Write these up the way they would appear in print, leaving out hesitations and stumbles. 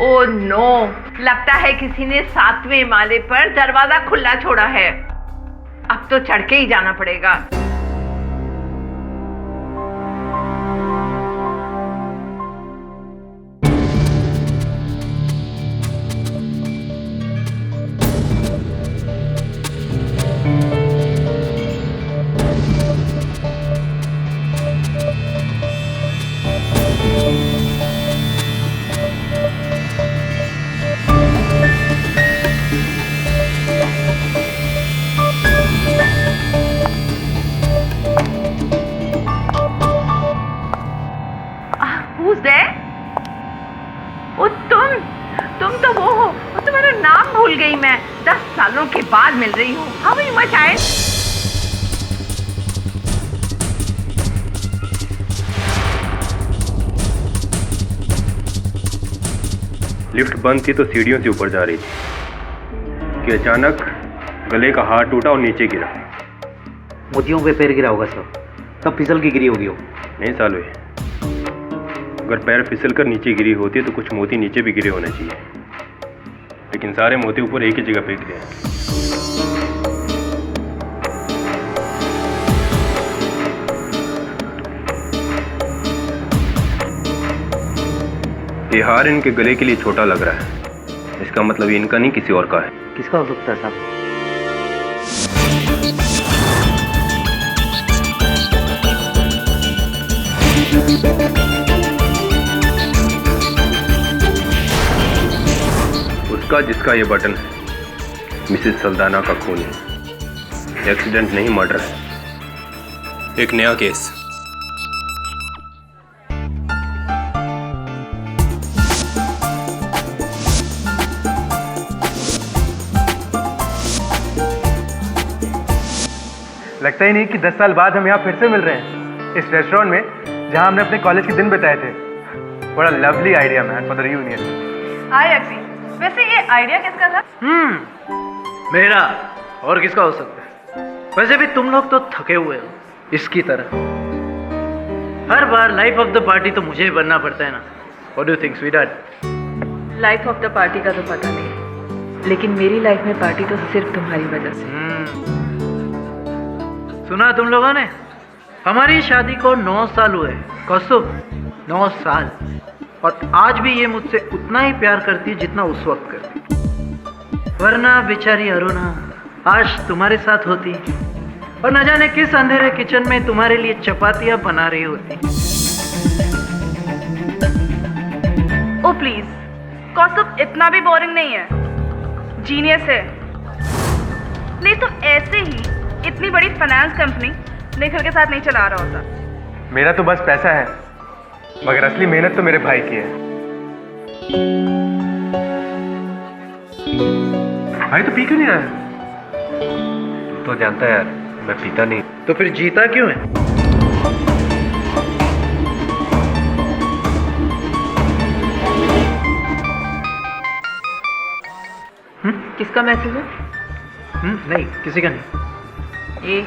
Oh no, लगता है किसी ने 7वें माले पर दरवाजा खुला छोड़ा है। अब तो चढ़ के ही जाना पड़ेगा। तुम तो वो हो, तुम्हारा नाम भूल गई मैं। 10 सालों के बाद मिल रही हूँ। How are you my child? Lift बंद थी तो सीढ़ियों से ऊपर जा रही थी कि अचानक गले का हार टूटा और नीचे गिरा। मोतियों पे पैर गिरा होगा सर, तब फिसल की गिरी होगी वो। नहीं सालवे, अगर पैर फिसल कर नीचे गिरी होती तो कुछ मोती नीचे भी गिरे होने चाहिए, लेकिन सारे मोती ऊपर एक ही जगह पे गिरे हैं। ये हार इनके गले के लिए छोटा लग रहा है। इसका मतलब ये इनका नहीं किसी और का है। किसका हो सकता है साहब? उसका जिसका ये बटन है। मिसेस सल्दाना का खून है। एक्सीडेंट नहीं, मर्डर है। एक नया केस। लगता ही नहीं कि 10 साल बाद हम यहाँ फिर से मिल रहे हैं इस रेस्टोरेंट में जहाँ हमने अपने कॉलेज के दिन बिताए थे। बड़ा lovely idea man for the reunion. Hi Akshi, वैसे ये आइडिया किसका था? मेरा, और किसका हो सकता है? वैसे भी तुम लोग तो थके हुए हो इसकी तरह। हर बार लाइफ ऑफ द पार्टी तो मुझे ही बनना पड़ता है ना। What do you think sweetheart? Life of the party का तो पता नहीं, लेकिन मेरी लाइफ में पार्टी तो सिर्फ तुम्हारी वजह से। सुना तुम लोगों ने? हमारी शादी को 9 साल हुए। कौस्तुभ, 9 साल। और आज भी ये मुझसे उतना ही प्यार करती है जितना उस वक्त करती। वरना बेचारी अरुणा आज तुम्हारे साथ होती और न जाने किस अंधेरे किचन में तुम्हारे लिए चपातियां बना रही होती। ओ प्लीज, कौस्तुभ इतना भी बोरिंग नहीं है, जीनियस है। नहीं तो ऐसे ही इतनी बड़ी फाइनेंस कंपनी निखिल के साथ नहीं चला रहा होता। मेरा तो बस पैसा है, मगर असली मेहनत तो मेरे भाई की है। भाई तो पी क्यों नहीं रहा है? तो जानता है यार, मैं पीता नहीं। तो फिर जीता क्यों है? किसका मैसेज है? नहीं, किसी का नहीं। ए,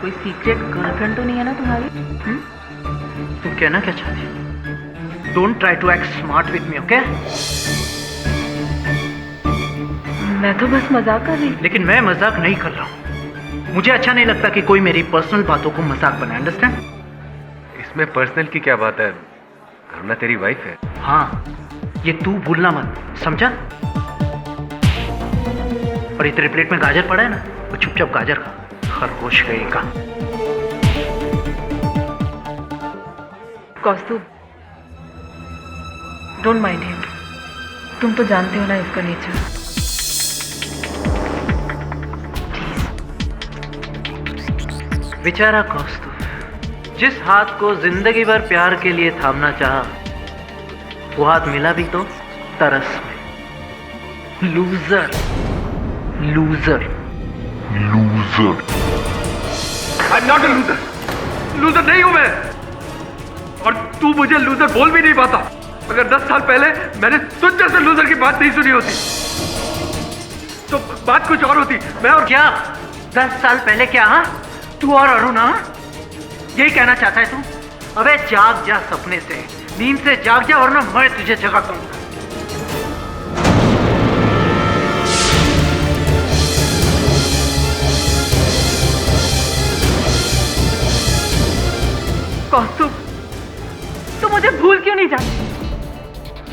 कोई सीक्रेट गर्लफ्रेंड तो नहीं है ना तुम्हारी? तुम कहना क्या चाहती हो? Don't try to act smart with me, okay? मैं तो बस मजाक कर रही। लेकिन मैं मजाक नहीं कर रहा हूँ। मुझे अच्छा नहीं लगता कि कोई मेरी पर्सनल बातों को मजाक बनाए। अंडरस्टैंड? इसमें पर्सनल की क्या बात है? करुणा तेरी वाइफ है। हाँ, ये तू भूलना मत, समझा? और ये तेरे प्लेट में गाजर पड़ा है ना, वो चुपचाप गाजर खा। खरगोश गई का। कौस्तुभ, डोंट माइंड हिम। तुम तो जानते हो ना इसका नेचर। बेचारा कौस्तुभ, जिस हाथ को जिंदगी भर प्यार के लिए थामना चाहा, वो हाथ मिला भी तो तरस में। Loser, loser, loser. I am not a loser. Loser नहीं हूं मैं, और तू मुझे लूजर बोल भी नहीं पाता। अगर 10 साल पहले मैंने तुझ जैसे लूजर की बात नहीं सुनी होती तो बात कुछ और होती। मैं और क्या 10 साल पहले क्या? हाँ, तू और अरुणा यही कहना चाहता है तू? अबे जाग जा सपने से, नींद से जाग जा, वरना मैं तुझे जगा दूंगा।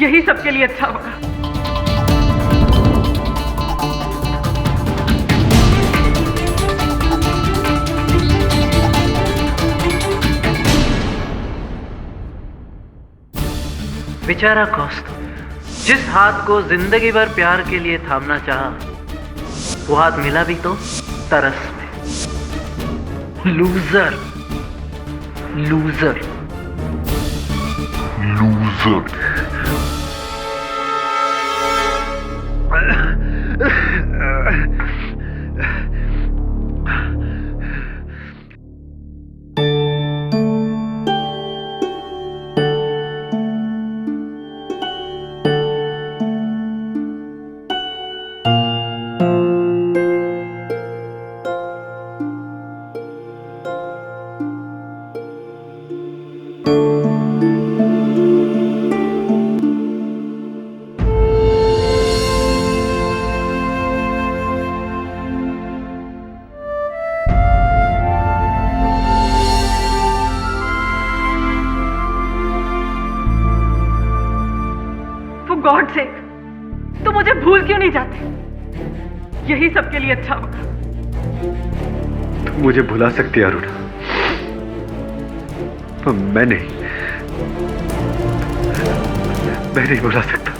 यही सबके लिए अच्छा होगा। बेचारा कौस्तुभ, जिस हाथ को जिंदगी भर प्यार के लिए थामना चाहा, वो हाथ मिला भी तो तरस में। Loser, loser, loser. गॉड से तुम मुझे भूल क्यों नहीं जाते? यही सबके लिए अच्छा होगा। तुम मुझे भुला सकती है अरुणा, पर मैं नहीं भुला सकता।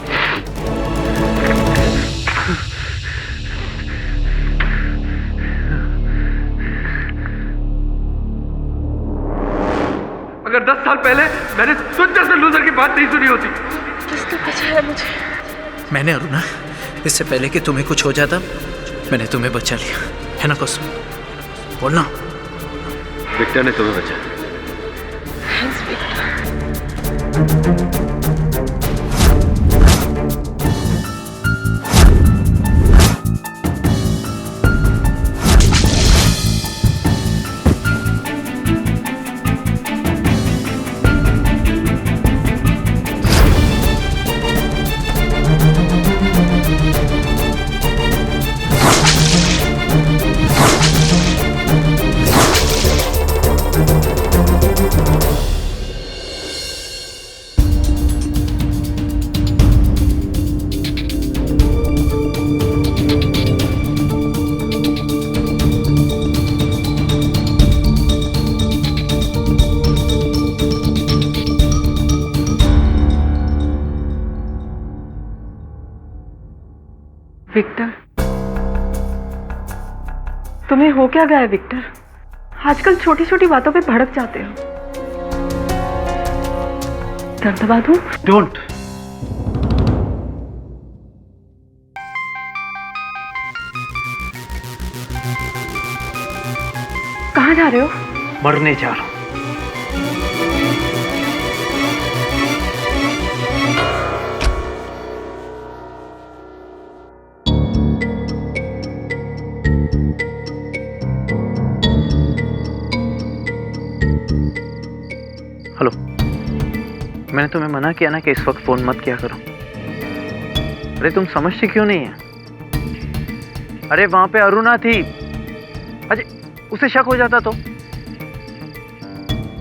अगर 10 साल पहले मैंने तुझ जैसे लूजर की बात नहीं सुनी होती। किसने बचाया मुझे? मैंने अरुणा, इससे पहले कि तुम्हें कुछ हो जाता मैंने तुम्हें बचा लिया, है ना कौस्तुभ? बोलना। विक्टर ने तुम्हें बचाया। Thanks Victor. विक्टर, तुम्हें हो क्या गया है विक्टर? आजकल छोटी छोटी बातों पे भड़क जाते हो। दर्द दबा दूं? डोंट। कहाँ जा रहे हो? मरने जा रहा हूं। हेलो, मैंने तुम्हें मना किया ना कि इस वक्त फोन मत किया करो। अरे तुम समझती क्यों नहीं है? अरे वहां पे अरुणा थी। अरे उसे शक हो जाता तो?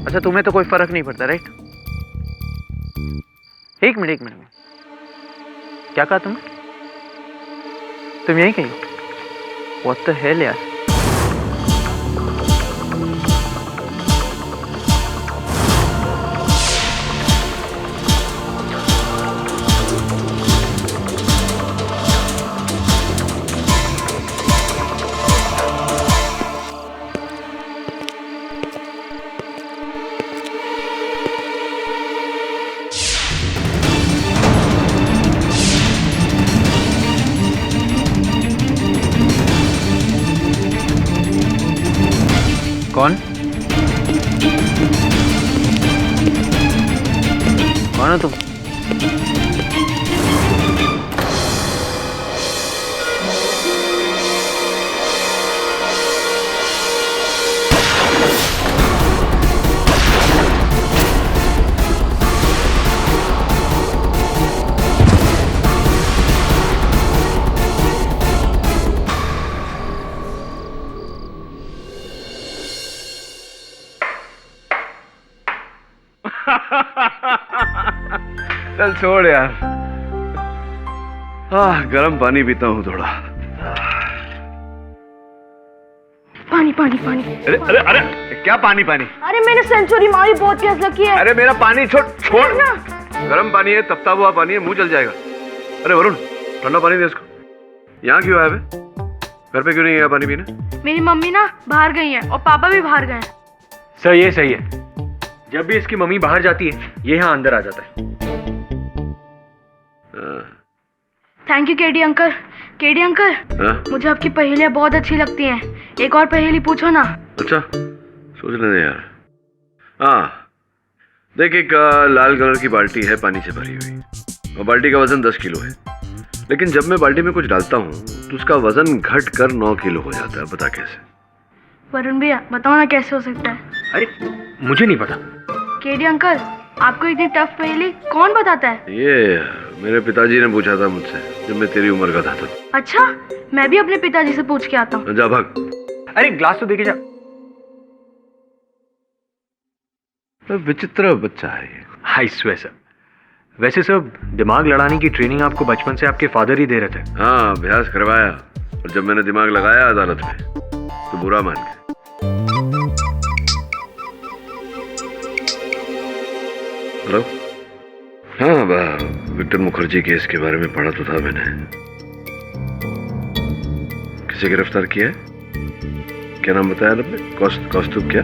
अच्छा तुम्हें तो कोई फर्क नहीं पड़ता, राइट? एक मिनट क्या कहा तुमने? तुम यही कही? What the hell यार? कौन? कौन हो तुम? चल छोड़ यार। गर्म पानी पीता हूँ थोड़ा। पानी पानी पानी। अरे अरे अरे क्या पानी पानी? अरे मैंने सेंचुरी मारी, बहुत प्यास लगी है। अरे मेरा पानी छोड़ ना। गर्म पानी है, तपता हुआ पानी है, मुंह जल जाएगा। अरे वरुण, ठंडा पानी दे इसको। यहाँ क्यों आया बे? घर पे क्यों नहीं आया पानी पीने? मेरी मम्मी ना बाहर गई है और पापा भी बाहर गए। सही है सही है। जब भी इसकी मम्मी बाहर जाती है ये यहाँ अंदर आ जाता है। Thank you KD uncle. KD uncle, मुझे आपकी पहेलियाँ बहुत अच्छी लगती हैं। एक और पहेली पूछो ना। अच्छा, सोचने दे यार। हाँ देख, एक लाल कलर की बाल्टी है पानी से भरी हुई, और बाल्टी का वजन 10 किलो है। लेकिन जब मैं बाल्टी में कुछ डालता हूँ तो उसका वजन घट कर 9 किलो हो जाता है। बता कैसे? वरुण भैया बताओ ना कैसे हो सकता है? अरे मुझे नहीं पता। केडी अंकल, आपको इतनी टफ पहेली कौन बताता है? ये मेरे पिताजी ने पूछा था मुझसे जब मैं तेरी उम्र का था तब। अच्छा, मैं भी अपने पिताजी से पूछ के आता हूँ। जा भाग। अरे ग्लास तो देके जा। विचित्र बच्चा है ये। Hi sir. वैसे सब दिमाग लड़ाने की ट्रेनिंग आपको बचपन से आपके फादर ही दे रहे थे। हाँ, अभ्यास करवाया, और जब मैंने दिमाग लगाया अदालत में तो बुरा मान गए। हेलो। हाँ, विक्टर मुखर्जी केस के बारे में पढ़ा तो था मैंने। किसे गिरफ्तार किया है? क्या नाम बताया आपने? कौस्तुभ क्या?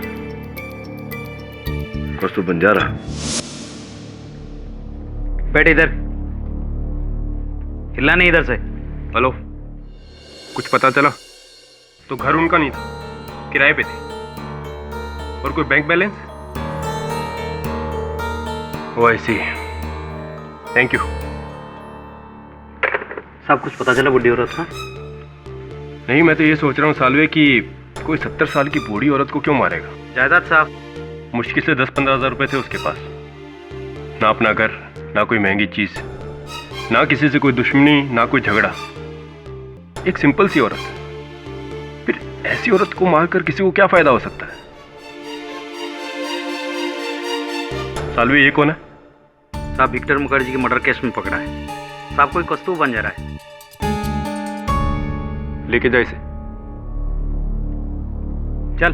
कौस्तुभ बंजारा। बैठ इधर, हिलना नहीं इधर से। हेलो, कुछ पता चला? तो घर उनका नहीं था, किराए पे थे। और कोई bank balance? Oh I see, thank you. सब कुछ पता चला बुढ़ी औरत का? नहीं, मैं तो ये सोच रहा हूँ सालवे कि कोई 70 साल की बूढ़ी औरत को क्यों मारेगा? जायदाद साहब, मुश्किल से 10-15 हजार रुपए थे उसके पास। ना अपना घर, ना कोई महंगी चीज, ना किसी से कोई दुश्मनी, ना कोई झगड़ा। एक सिंपल सी औरत। फिर ऐसी औरत को मारकर किसी को क्या फायदा हो सकता है? सालवे, ये कौन है? साहब विक्टर मुखर्जी के मर्डर केस में पकड़ा है। साहब कोई कौस्तुभ बंजारा है। लेके जा इसे। चल।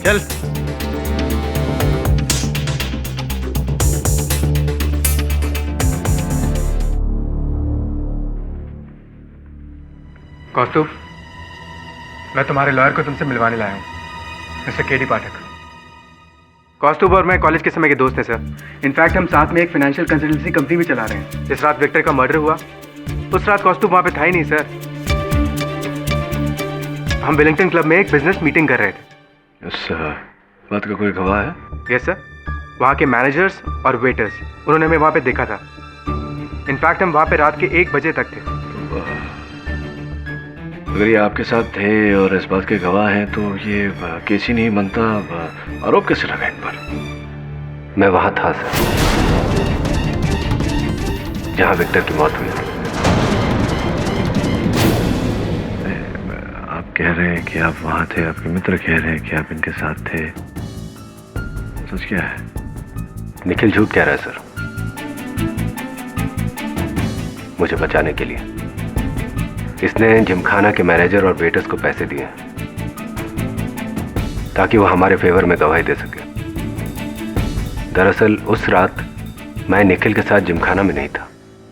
चल। कौस्तुभ, मैं तुम्हारे लॉयर को तुमसे मिलवाने लाया हूँ, मिस्टर केडी पाठक। कौस्तुभ और मैं कॉलेज के समय के दोस्त हैं सर। इनफैक्ट हम साथ में एक फाइनेंशियल कंसल्टेंसी कंपनी भी चला रहे हैं। जिस रात विक्टर का मर्डर हुआ उस रात कौस्तुभ वहाँ पे था ही नहीं सर। हम वेलिंगटन क्लब में एक बिजनेस मीटिंग कर रहे थे। इस बात का कोई गवाह है? यस सर, वहाँ के मैनेजर्स और वेटर्स, उन्होंने हमें वहाँ पे देखा था। इनफैक्ट हम वहाँ पे रात के 1 बजे तक थे। अगर ये आपके साथ थे और इस बात के गवाह हैं तो ये केस ही नहीं बनता। आरोप कैसे लगा इन पर? मैं वहां था सर, जहां विक्टर की मौत हुई थी। आप कह रहे हैं कि आप वहां थे, आपके मित्र कह रहे हैं कि आप इनके साथ थे। सच क्या है? निखिल झूठ कह रहा है सर, मुझे बचाने के लिए। इसने जिमखाना के मैनेजर और वेटर्स को पैसे दिए ताकि वो हमारे फेवर में गवाही दे सके। दरअसल उस रात मैं निखिल के साथ जिमखाना में नहीं था।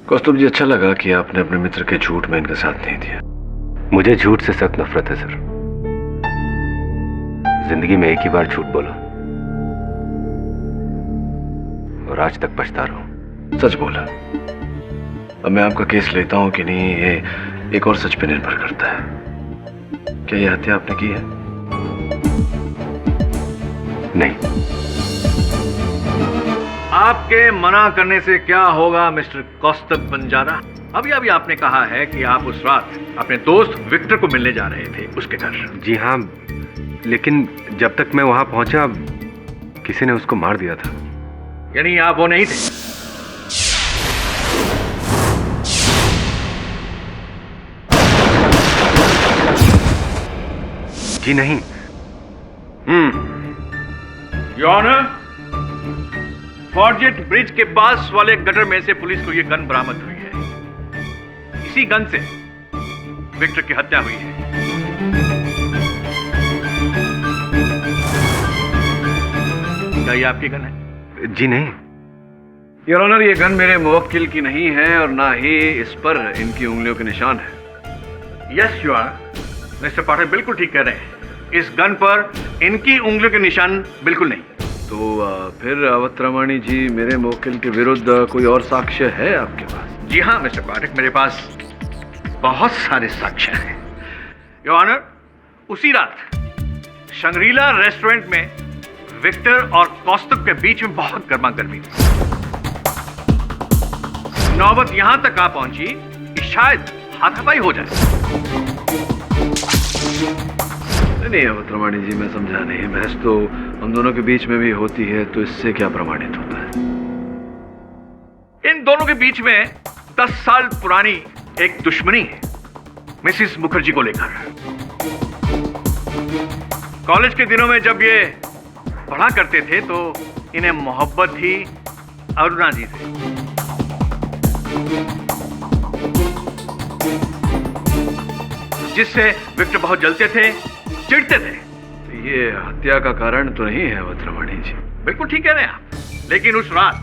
कौस्तुभ जी, अच्छा लगा कि आपने अपने मित्र के झूठ में इनका साथ नहीं दिया। मुझे झूठ से सख्त नफरत है सर। जिंदगी में एक ही बार झूठ बोला और आज तक पछता रहा हूं। सच बोला। अब मैं आपका केस लेता हूं कि नहीं, ये एक और सच पे निर्भर करता है। क्या ये हत्या आपने की है? नहीं। आपके मना करने से क्या होगा मिस्टर कौस्तुभ बंजारा? अभी आपने कहा है कि आप उस रात अपने दोस्त विक्टर को मिलने जा रहे थे उसके घर। जी हाँ, लेकिन जब तक मैं वहां पहुंचा किसी ने उसको मार दिया था। यानी आप वो नहीं थे? जी नहीं। योर ऑनर, फॉर्जेट ब्रिज के पास वाले गटर में से पुलिस को यह गन बरामद हुई है। इसी गन से विक्टर की हत्या हुई है। क्या ये आपकी गन है? जी नहीं। योर ऑनर, ये गन मेरे मुवक्किल की नहीं है और ना ही इस पर इनकी उंगलियों के निशान है। यस योर ऑनर, मिस्टर पाठक बिल्कुल ठीक कह रहे हैं। इस गन पर इनकी उंगलियों के निशान बिल्कुल नहीं। तो फिर अवतरमणि जी, मेरे मुवक्किल के विरुद्ध कोई और साक्ष्य है आपके पास? जी हाँ मिस्टर पाठक, मेरे पास बहुत सारे साक्ष्य हैं। योर ऑनर, उसी रात शंग्रीला रेस्टोरेंट में विक्टर और कौस्तुभ के बीच में बहुत गर्मा गर्मी थी। नौबत यहां तक आ पहुंची कि शायद हाथापाई हो जाए। नहीं अवतरमणि जी, मैं समझा नहीं। बहस तो हम दोनों के बीच में भी होती है, तो इससे क्या प्रमाणित होता है? इन दोनों के बीच में 10 साल पुरानी एक दुश्मनी है मिसिस मुखर्जी को लेकर। कॉलेज के दिनों में जब ये पढ़ा करते थे तो इन्हें मोहब्बत थी अरुणा जी से। जिससे विक्टर बहुत जलते थे, चिढ़ते थे। ये हत्या का कारण तो नहीं है अवतरमणि जी। बिल्कुल ठीक कह रहे हैं आप। लेकिन उस रात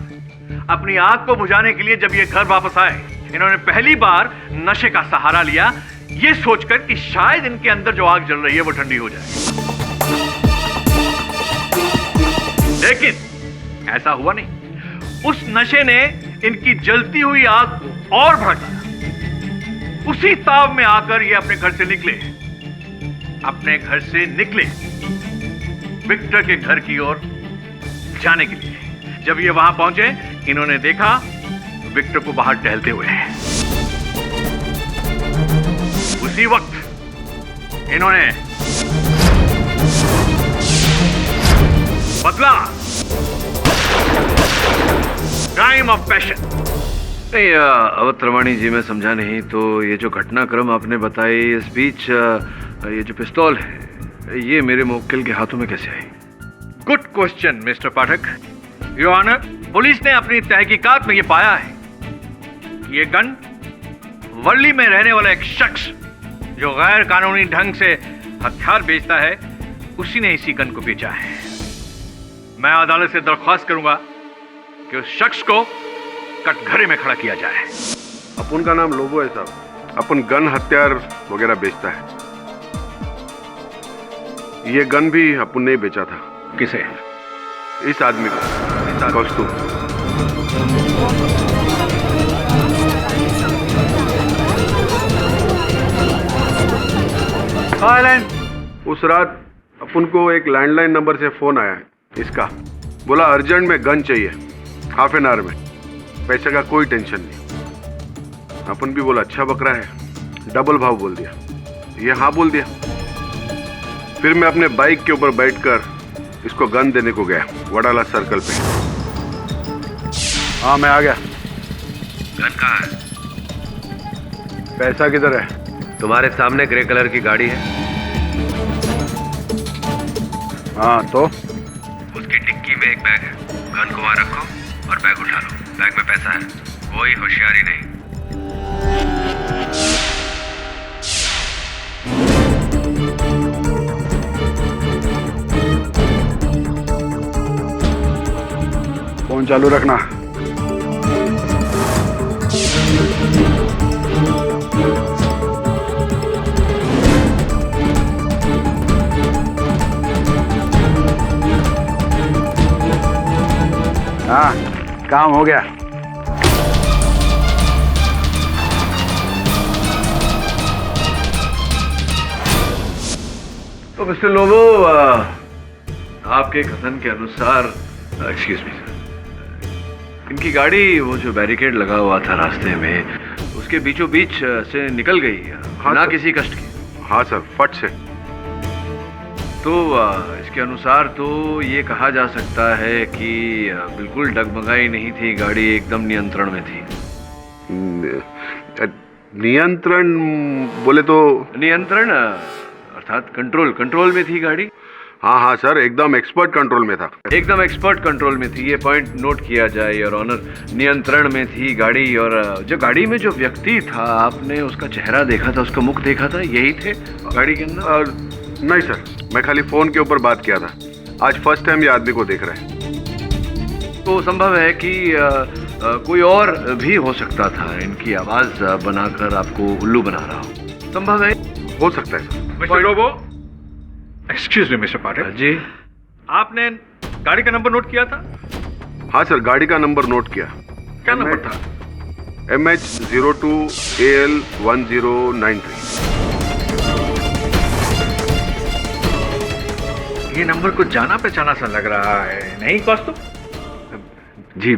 अपनी आग को बुझाने के लिए जब ये घर वापस आए, इन्होंने पहली बार नशे का सहारा लिया, ये सोचकर कि शायद इनके अंदर जो आग जल रही है वो ठंडी हो जाए। लेकिन ऐसा हुआ नहीं। उस नशे ने इनकी जलती हुई आग को और भड़का। उसी ताव में आकर ये अपने घर से निकले विक्टर के घर की ओर जाने के लिए। जब ये वहां पहुंचे, इन्होंने देखा विक्टर को बाहर टहलते हुए। उसी वक्त इन्होंने बदला, क्राइम ऑफ पैशन। नहीं अवतरमणि जी, मैं समझा नहीं। तो ये जो घटनाक्रम आपने बताई, इस बीच ये जो पिस्तौल है, ये मेरे मुवक्किल के हाथों में कैसे आई? Good question mister Pathak. Your honour, police ने अपनी तहकीकात में ये पाया है कि ये गन वर्ली में रहने वाला एक शख्स जो गैर कानूनी ढंग से हथियार बेचता है, उसी ने इसी गन को बेचा है। मैं अदालत से दरख्वास्त करूंगा कि उस शख्स को कटघरे में खड़ा किया जाए। अपन का नाम लोबो है साहब। अपन गन हथियार वगैरह बेचता है। ये गन भी अपन ने बेचा था। किसे? इस आदमी को, कौस्तुभ। उस रात अपन को एक लैंडलाइन नंबर से फोन आया है इसका। बोला अर्जेंट में गन चाहिए, हाफ एन आवर में। पैसे का कोई टेंशन नहीं। अपन भी बोला अच्छा बकरा है, डबल भाव बोल दिया। ये हाँ बोल दिया। फिर मैं अपने बाइक के ऊपर बैठकर इसको गन देने को गया वडाला सर्कल पे। हाँ मैं आ गया। गन कहाँ है? पैसा किधर है? तुम्हारे सामने ग्रे कलर की गाड़ी है। हाँ तो? उसकी डिक्की में एक बैग है। गन को वहां रखो और बैग उठा लो। बैग में पैसा है, कोई होशियारी नहीं। फोन चालू रखना। हाँ काम हो गया। तो मिस्टर लोबो, आपके कथन के अनुसार, एक्सक्यूज मी सर, इनकी गाड़ी वो जो बैरिकेड लगा हुआ था रास्ते में, उसके बीचों बीच से निकल गई। हाँ, ना किसी कष्ट की। हाँ सर, फट से। तो इसके अनुसार तो ये कहा जा सकता है कि बिल्कुल डगमगाई नहीं थी, गाड़ी एकदम नियंत्रण में थी। नियंत्रण बोले तो? नियंत्रण अर्थात कंट्रोल में थी गाड़ी? हाँ हाँ सर, एकदम एक्सपर्ट कंट्रोल में था। एकदम एक्सपर्ट कंट्रोल में थी, ये पॉइंट नोट किया जाए योर ऑनर। नियंत्रण में थी गाड़ी, और जो गाड़ी में जो व्यक्ति था आपने उसका चेहरा देखा था, उसका मुख देखा था, यही थे गाड़ी के अंदर? नहीं सर, मैं खाली फोन के ऊपर बात किया था। आज फर्स्ट टाइम ये आदमी को देख रहे हैं। तो संभव है कि कोई और भी हो सकता था, इनकी आवाज बनाकर आपको उल्लू बना रहा हो। संभव है, हो सकता है sir. Mister Lobo, excuse me mister Pathak ji, आपने गाड़ी का नंबर नोट किया था? हाँ सर, गाड़ी का नंबर नोट किया। क्या नंबर था? MH02AL1093। ये नंबर कुछ जाना पहचाना सा लग रहा है, नहीं कौस्तुभ? जी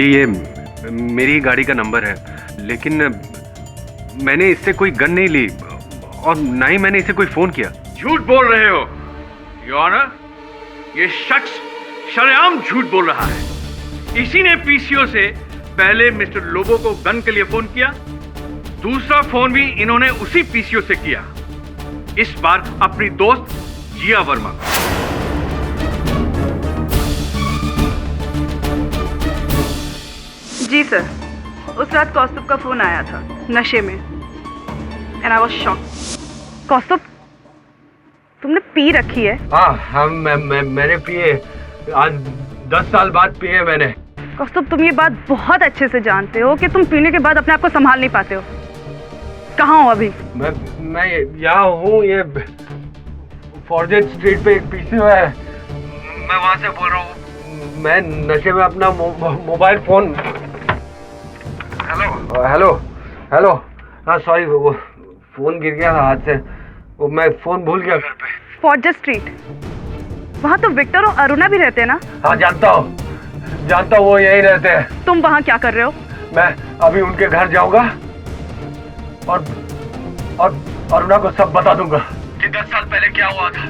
ये मेरी गाड़ी का नंबर है, लेकिन मैंने इससे कोई गन नहीं ली और ना ही मैंने इसे कोई फोन किया। झूठ बोल रहे हो योर ऑनर, ये शख्स शरेआम झूठ बोल रहा है। इसी ने पीसीओ से पहले मिस्टर लोबो को गन के लिए फोन किया, दूसरा फोन भी इन्होंने उसी पीसीओ से किया, इस बार अपनी दोस्त जिया वर्मा। जी सर, उस रात कौस्तुभ का फोन आया था नशे में, एंड आई वाज शॉक्ड। कौस्तुभ, तुमने पी रखी है? हाँ, मैंने पिए, आज 10 साल बाद पिए मैंने। कौस्तुभ, तुम ये बात बहुत अच्छे से जानते हो कि तुम पीने के बाद अपने आप को संभाल नहीं पाते हो। कहाँ हो अभी? मैं यहाँ हूँ, ये फॉर्जेट स्ट्रीट पे एक पीसीओ है, मैं वहाँ से बोल रहा हूँ। मैं नशे में अपना मोबाइल फोन। हेलो। हाँ सॉरी, वो फोन गिर गया था हाथ से, वो मैं फोन भूल गया घर पे। फॉर्जेट स्ट्रीट, वहाँ तो विक्टर और अरुणा भी रहते हैं ना? हाँ जानता हूँ, वो यही रहते हैं। तुम वहाँ क्या कर रहे हो? मैं अभी उनके घर जाऊंगा और अरुणा को सब बता दूंगा कि 10 साल पहले क्या हुआ था।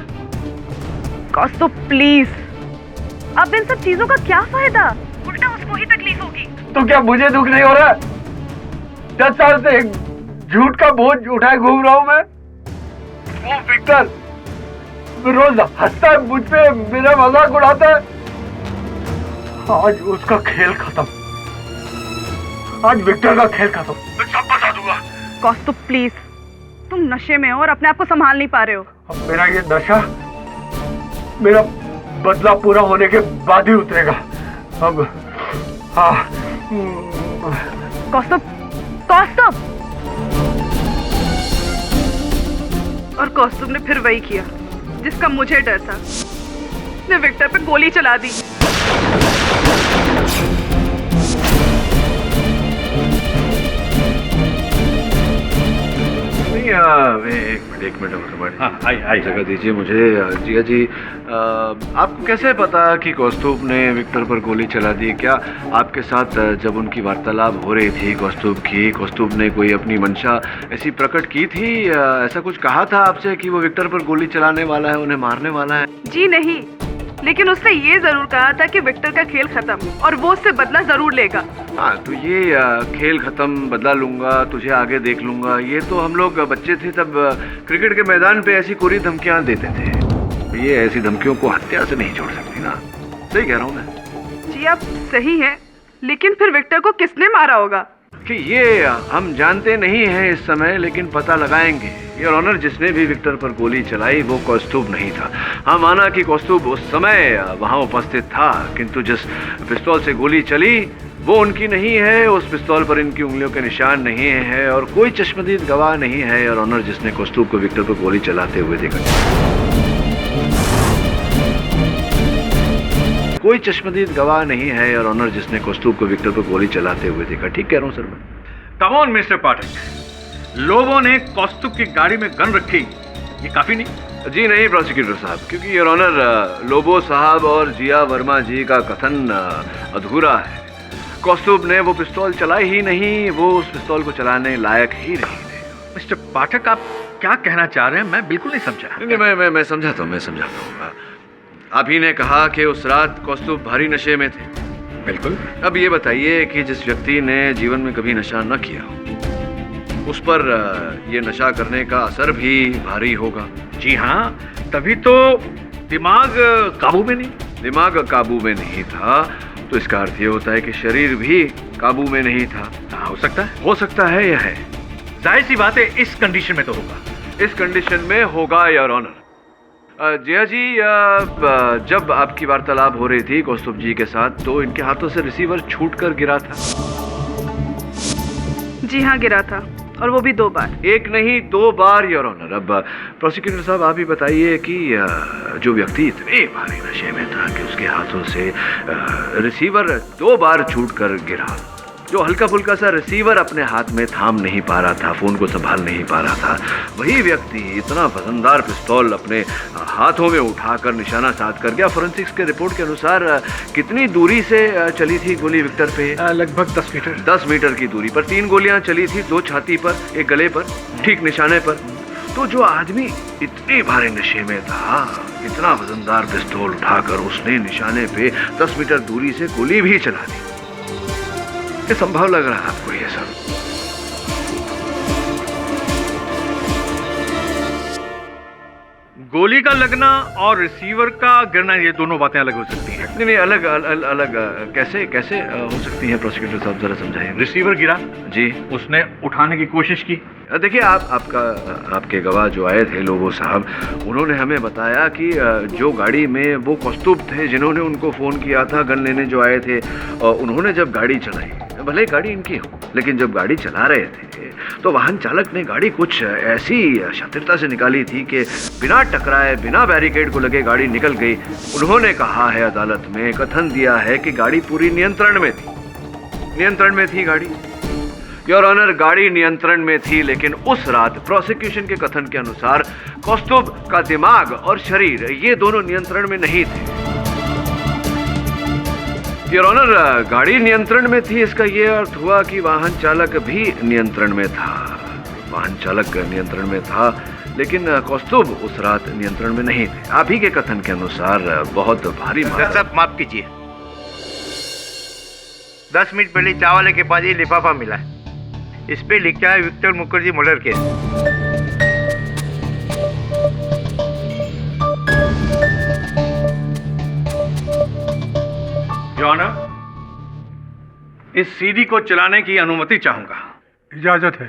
कौस्तुभ प्लीज, अब इन सब चीजों का क्या फायदा? उल्टा उसको ही तकलीफ होगी। तो क्या मुझे दुख नहीं हो रहा? 10 साल से एक झूठ का बोझ उठाए घूम रहा हूं मैं। वो विक्टर रोज हंसता है मुझ पे, मेरा मजाक उड़ाता है। आज उसका खेल खत्म, आज विक्टर का खेल खत्म, मैं सब बता दूंगा। कौस्तुभ प्लीज, तुम नशे में हो और अपने आप को संभाल नहीं पा रहे हो। अब मेरा ये नशा मेरा बदला पूरा होने के बाद ही उतरेगा। अब हाँ। कौस्तुभ, और कौस्तुभ ने फिर वही किया जिसका मुझे डर था, ने विक्टर पे गोली चला दी। एक मिनट आई जगह दीजिए मुझे। जिया जी, आपको कैसे पता कि कौस्तुभ ने विक्टर पर गोली चला दी? क्या आपके साथ जब उनकी वार्तालाप हो रही थी कौस्तुभ ने कोई अपनी मंशा ऐसी प्रकट की थी? ऐसा कुछ कहा था आपसे कि वो विक्टर पर गोली चलाने वाला है, उन्हें मारने वाला है? जी नहीं, लेकिन उसने ये जरूर कहा था कि विक्टर का खेल खत्म और वो उससे बदला जरूर लेगा। हाँ, तो ये खेल खत्म, बदला लूंगा, तुझे आगे देख लूंगा, ये तो हम लोग बच्चे थे तब क्रिकेट के मैदान पे ऐसी कोरी धमकियां देते थे। ये ऐसी धमकियों को हत्या से नहीं छोड़ सकती ना। सही कह रहा हूँ मैं? जी आप सही हैं, लेकिन फिर विक्टर को किसने मारा होगा? कि ये हम जानते नहीं हैं इस समय, लेकिन पता लगाएंगे। योर ऑनर, जिसने भी विक्टर पर गोली चलाई वो कौस्तुभ नहीं था। हाँ, माना कि कौस्तुभ उस समय वहां उपस्थित था, किंतु जिस पिस्तौल से गोली चली वो उनकी नहीं है, उस पिस्तौल पर इनकी उंगलियों के निशान नहीं है और कोई चश्मदीद गवाह नहीं है योर ऑनर जिसने कौस्तुभ को विक्टर पर गोली चलाते हुए देखा। कोई चश्मदीद गवाह नहीं है योर ऑनर जिसने कौस्तुभ को विक्टर पर गोली चलाते हुए देखा। ठीक कह रहा हूँ सर मैं? कम ऑन मिस्टर पाठक, लोगों ने कौस्तुभ की गाड़ी में गन रखी, ये काफी नहीं? जी नहीं प्रोसिक्यूटर साहब, क्योंकि योर ऑनर लोबो साहब और जिया वर्मा जी का कथन अधूरा है। कौस्तुभ ने वो पिस्तौल चलाई ही नहीं, वो उस पिस्तौल को चलाने लायक ही नहीं थे। मिस्टर पाठक, आप क्या कहना चाह रहे हैं? मैं बिल्कुल नहीं समझा। नहीं, मैं समझाता हूँ। आप ही ने कहा कि उस रात कौस्तुभ भारी नशे में थे। बिल्कुल। अब ये बताइए कि जिस व्यक्ति ने जीवन में कभी नशा न किया हो, उस पर ये नशा करने का असर भी भारी होगा। जी हाँ, तभी तो दिमाग काबू में नहीं। दिमाग काबू में नहीं था तो इसका अर्थ ये होता है कि शरीर भी काबू में नहीं था। हो सकता है, हो सकता है यह है। जाहिर सी बात है इस कंडीशन में तो होगा। इस कंडीशन में होगा योर ऑनर। जया जी, जब आपकी वार्तालाप हो रही थी कौस्तुभ जी के साथ तो इनके हाथों से रिसीवर छूटकर गिरा था। जी हाँ, गिरा था, और वो भी 2 बार। एक नहीं 2 बार योर ऑनर। अब प्रोसिक्यूटर साहब आप ही बताइए कि जो व्यक्ति इतने भारी नशे में था कि उसके हाथों से रिसीवर 2 बार छूटकर गिरा, जो हल्का फुल्का सा रिसीवर अपने हाथ में थाम नहीं पा रहा था, फोन को संभाल नहीं पा रहा था, वही व्यक्ति इतना वजनदार पिस्तौल अपने हाथों में उठाकर निशाना साध कर गया। फोरेंसिक्स के रिपोर्ट के अनुसार कितनी दूरी से चली थी गोली विक्टर पे? लगभग 10 मीटर। 10 मीटर की दूरी पर 3 गोलियां चली थी, 2 छाती पर, 1 गले पर, ठीक निशाने पर। तो जो आदमी इतने भारी नशे में था, इतना वजनदार पिस्तौल उठाकर उसने निशाने पे 10 मीटर दूरी से गोली भी चला दी। ये संभव लग रहा है आपको ये सब? गोली का लगना और रिसीवर का गिरना, ये दोनों बातें अलग हो सकती हैं। नहीं, अलग कैसे कैसे हो सकती हैं प्रोसिक्यूटर साहब, जरा समझाइए। रिसीवर गिरा जी, उसने उठाने की कोशिश की। देखिए, आपके गवाह जो आए थे लोगो साहब, उन्होंने हमें बताया कि जो गाड़ी में वो कौस्तुभ थे जिन्होंने उनको फोन किया था, गन लेने जो आए थे, उन्होंने जब गाड़ी चलाई, भले गाड़ी इनकी हो, लेकिन जब गाड़ी चला रहे थे तो वाहन चालक ने गाड़ी कुछ ऐसी शातिरता से निकाली थी कि बिना टकराए, बिना बैरिकेड को लगे गाड़ी निकल गई। उन्होंने कहा है अदालत में, कथन दिया है कि गाड़ी पूरी नियंत्रण में थी। नियंत्रण में थी गाड़ी योर ऑनर, गाड़ी नियंत्रण में थी, लेकिन उस रात प्रोसिक्यूशन के कथन के अनुसार कौस्तुभ का दिमाग और शरीर ये दोनों नियंत्रण में नहीं थे। योर ऑनर, गाड़ी नियंत्रण में थी, इसका यह अर्थ हुआ कि वाहन चालक भी नियंत्रण में था। वाहन चालक नियंत्रण में था, लेकिन कौस्तुभ उस रात नियंत्रण में नहीं थे। आप ही के कथन के अनुसार बहुत भारी सब माफ कीजिए। 10 मिनट पहले चावले के पास ये लिफाफा मिला है, इस पे लिखा है Victor Mukherjee murder case. John, इस सीडी को चलाने की अनुमति चाहूंगा। इजाजत है।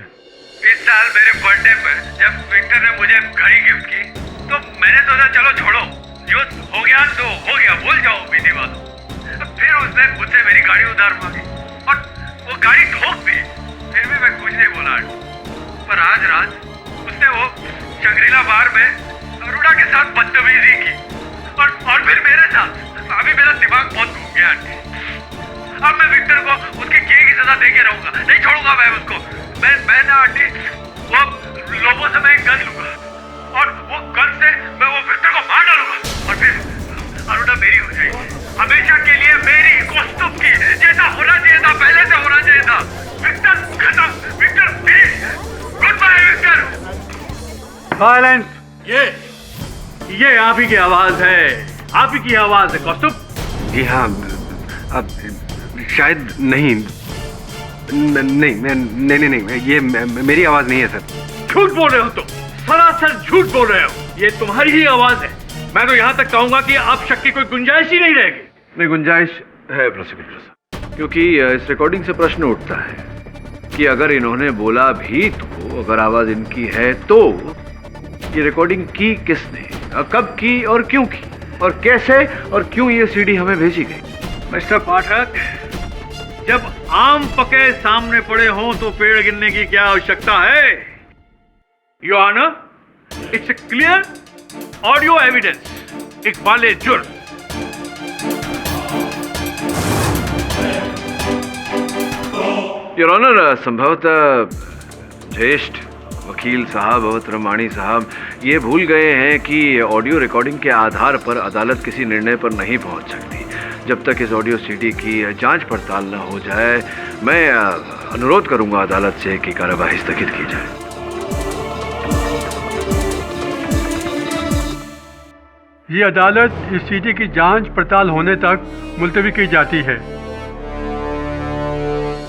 इस साल मेरे बर्थडे पर जब विक्टर ने मुझे घड़ी गिफ्ट की तो मैंने सोचा चलो छोड़ो, जो हो गया तो हो गया, भूल जाओ बीती बात। फिर उसने मुझसे मेरी गाड़ी उधार मांगी और वो गाड़ी ठोक दी। फिर भी मैं कुछ नहीं बोला, पर आज रात उसने वो शंग्रीला बार में अरुणा के साथ बदतमीजी की और फिर मेरे साथ। अभी मेरा दिमाग बहुत घूम गया आंटी। अब मैं विक्टर को उसके किए की सजा दे के रहूंगा, नहीं छोड़ूंगा मैं उसको। मैं ना आंटी, वो लोगों से मैं एक गन लूंगा और वो गन से मैं वो विक्टर को मार डालूंगा और फिर अरुणा मेरी हो जाएगी, हमेशा के लिए मेरी, कौस्तुभ की। जैसा होना चाहिए था, पहले से होना चाहिए था। विक्टर खत्म, Victor finish. Good bye Victor. Silence. ये आप ही की आवाज है, आप ही की आवाज है कौस्तुभ। जी हाँ, अब शायद नहीं, नहीं, ये मेरी आवाज नहीं है सर। झूठ बोल रहे हो तुम, सरासर झूठ बोल रहे हो। ये तुम्हारी ही आवाज है। मैं तो यहाँ तक कहूंगा कि अब शक की कोई गुंजाइश ही नहीं रहेगी। नहीं, गुंजाइश है प्रोसिक्यूटर साहब, क्योंकि इस रिकॉर्डिंग से प्रश्न उठता है कि अगर इन्होंने बोला भी तो, अगर आवाज इनकी है तो ये रिकॉर्डिंग की किसने, कब की और क्यों की, और कैसे और क्यों ये सीडी हमें भेजी गई? मिस्टर पाठक, जब आम पके सामने पड़े हों तो पेड़ गिनने की क्या आवश्यकता है? Your honour, it's a clear audio evidence. इकबाल जुर्म। योर ऑनर, संभवतः ज्येष्ठ वकील साहब अवतरमाणी साहब ये भूल गए हैं कि ऑडियो रिकॉर्डिंग के आधार पर अदालत किसी निर्णय पर नहीं पहुंच सकती जब तक इस ऑडियो सीडी की जांच पड़ताल न हो जाए। मैं अनुरोध करूंगा अदालत से कि कार्यवाही स्थगित की जाए। ये अदालत इस सीडी की जांच पड़ताल होने तक मुलतवी की जाती है।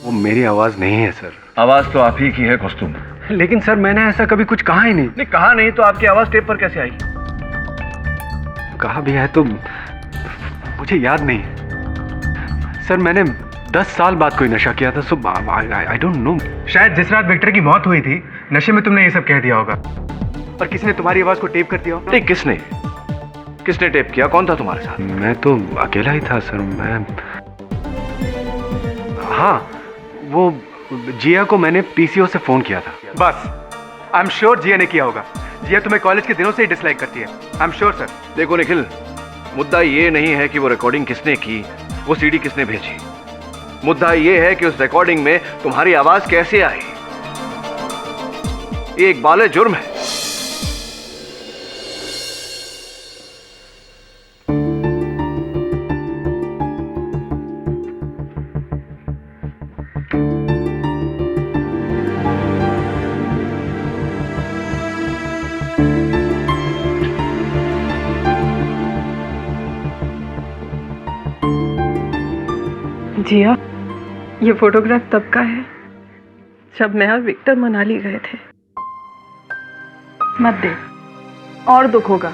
वो मेरी आवाज नहीं है सर। आवाज तो आप ही की है कौस्तुभ। लेकिन सर मैंने ऐसा कभी कुछ कहा ही नहीं। नहीं कहा नहीं तो आपकी आवाज टेप पर कैसे आई? कहा भी है तो मुझे याद नहीं। सर मैंने 10 साल बाद कोई नशा किया था, सो आई डोंट नो। शायद जिस रात विक्टर की मौत हुई थी नशे में तुमने ये सब कह दिया होगा और किसी ने तुम्हारी आवाज को टेप कर दिया होगा। नहीं, किसने टेप किया? कौन था तुम्हारे साथ? मैं तो अकेला ही था सर। मैं हाँ, वो जिया को मैंने पीसीओ से फोन किया था। बस आई एम श्योर जिया ने किया होगा। जिया तुम्हें कॉलेज के दिनों से ही डिसलाइक करती है। I am sure sir. देखो निखिल, मुद्दा ये नहीं है कि वो रिकॉर्डिंग किसने की, वो सीडी किसने भेजी। मुद्दा ये है कि उस रिकॉर्डिंग में तुम्हारी आवाज कैसे आई। ये एक बाले जुर्म है। जिया, ये फोटोग्राफ तब का है जब मैं और विक्टर मनाली गए थे। मत दे, और दुख होगा।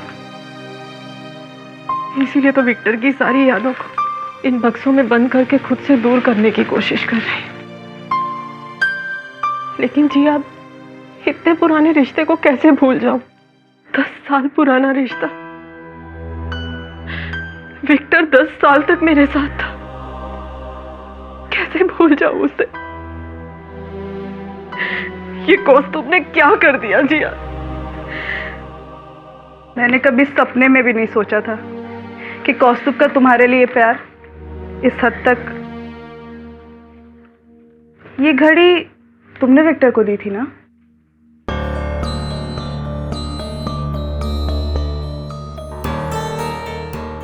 इसीलिए तो विक्टर की सारी यादों को इन बक्सों में बंद करके खुद से दूर करने की कोशिश कर रहे हैं। लेकिन जिया, इतने पुराने रिश्ते को कैसे भूल जाऊं? 10 साल पुराना रिश्ता। विक्टर 10 साल तक मेरे साथ था, कैसे भूल जाऊं उसे? ये कौस्तुभ ने क्या कर दिया जिया? मैंने कभी सपने में भी नहीं सोचा था कि कौस्तुभ का तुम्हारे लिए प्यार इस हद तक। ये घड़ी तुमने विक्टर को दी थी ना?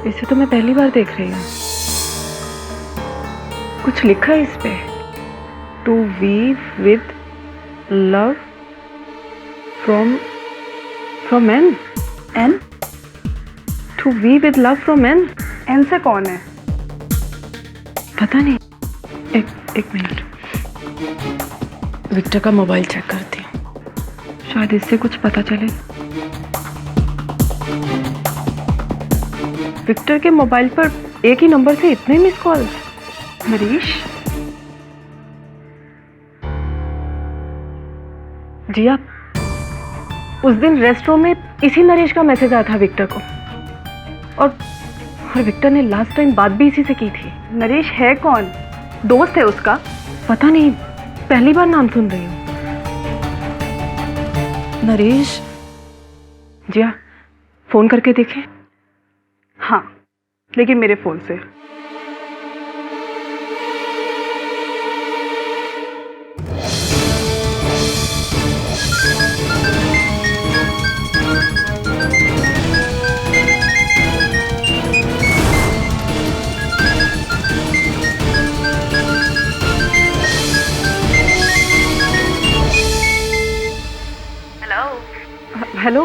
इसे तो मैं पहली बार देख रही हूँ। कुछ लिखा है इस पे, to Viv with love from N. N? To Viv with love from N. N से कौन है? पता नहीं। एक मिनट, विक्टर का मोबाइल चेक करती हूँ, शायद इससे कुछ पता चले। विक्टर के मोबाइल पर एक ही नंबर से इतने मिस कॉल। नरेश? जिया, उस दिन रेस्टोरेंट में इसी नरेश का मैसेज आया था विक्टर को, और विक्टर ने लास्ट टाइम बात भी इसी से की थी। नरेश है कौन? दोस्त है उसका? पता नहीं, पहली बार नाम सुन रही हूँ। नरेश? जिया, फोन करके देखें। हाँ, लेकिन मेरे फोन से। Hello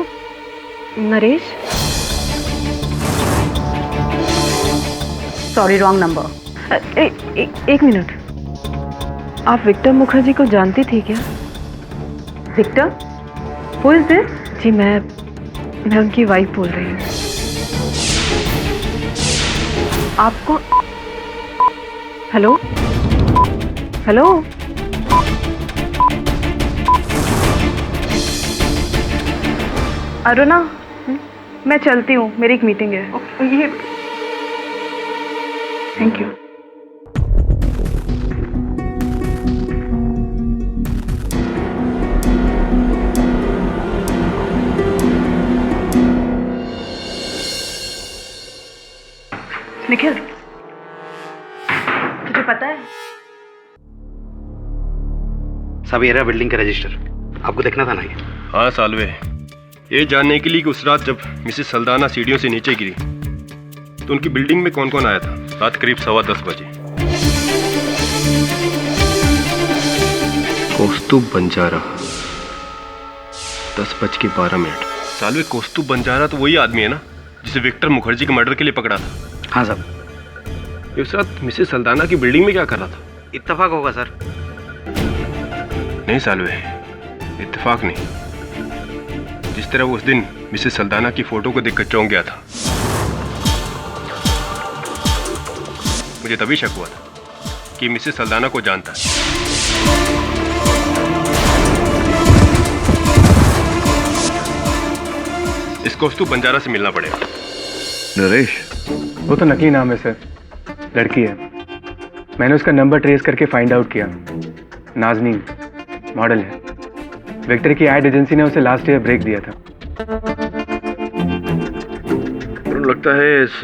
Naresh? Sorry, wrong number. एक मिनट, आप विक्टर मुखर्जी को जानती थी क्या? विक्टर? Who is this? जी मैं उनकी वाइफ बोल रही हूँ। आपको? Hello hello? अरुणा, मैं चलती हूँ, मेरी एक मीटिंग है। ये थैंक यू। निखिल, तुझे पता है? सब ये रहा बिल्डिंग का रजिस्टर, आपको देखना था ना ये? हाँ सालवे, ये जानने के लिए कि उस रात जब मिसेस सल्दाना सीढ़ियों से नीचे गिरी तो उनकी बिल्डिंग में कौन कौन आया था। रात करीब 10:15 बजे। कौस्तुभ बंजारा, 10:12। सालवे, कौस्तुभ बंजारा तो वही आदमी है ना जिसे विक्टर मुखर्जी के मर्डर के लिए पकड़ा था? हाँ साहब। ये उस रात मिसेस सल्दाना की बिल्डिंग में क्या कर रहा था? इत्तेफाक होगा सर। नहीं सालवे, इत्तेफाक नहीं, जिस तरह वो उस दिन मिसेस सल्दाना की फोटो को देखकर चौंक गया था, मुझे तभी शक हुआ था कि मिसेस सल्दाना को जानता है। इस कौस्तुभ बंजारा से मिलना पड़ेगा। नरेश, वो तो नकली नाम है सर, लड़की है। मैंने उसका नंबर ट्रेस करके फाइंड आउट किया। नाज़नीन मॉडल है। विक्टर की एड एजेंसी ने उसे लास्ट ईयर ब्रेक दिया था। लगता है इस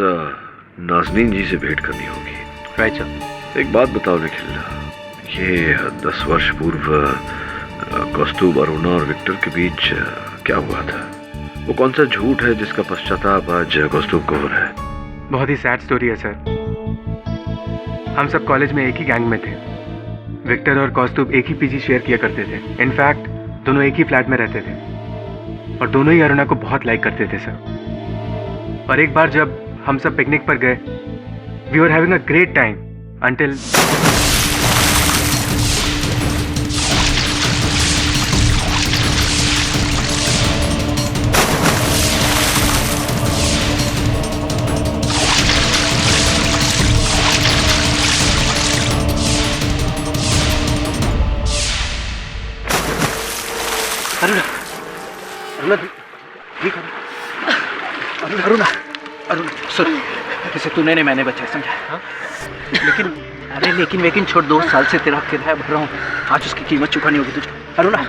नाज़नीन जी से भेंट करनी होगी। Right sir. एक बात बताओ निखिल, ये 10 वर्ष पूर्व कौस्तुभ, अरुणा और विक्टर के बीच क्या हुआ था? वो कौन सा झूठ है जिसका पश्चाताप आज कौस्तुभ को हो रहा है? बहुत ही सैड स्टोरी है सर। हम सब कॉलेज में एक ही गैंग में थे। विक्टर और कौस्तुभ एक ही पीजी शेयर किया करते थे। इनफैक्ट दोनों एक ही फ्लैट में रहते थे और दोनों ही अरुणा को बहुत लाइक करते थे सर। और एक बार जब हम सब पिकनिक पर गए, we were having a great time until Aruna सुन, इसे तूने नहीं मैंने बचाया, समझा? हाँ? लेकिन छोड़, 2 साल से तेरा किराया भर रहा हूँ, आज उसकी कीमत चुकानी होगी तुझे। अरुणा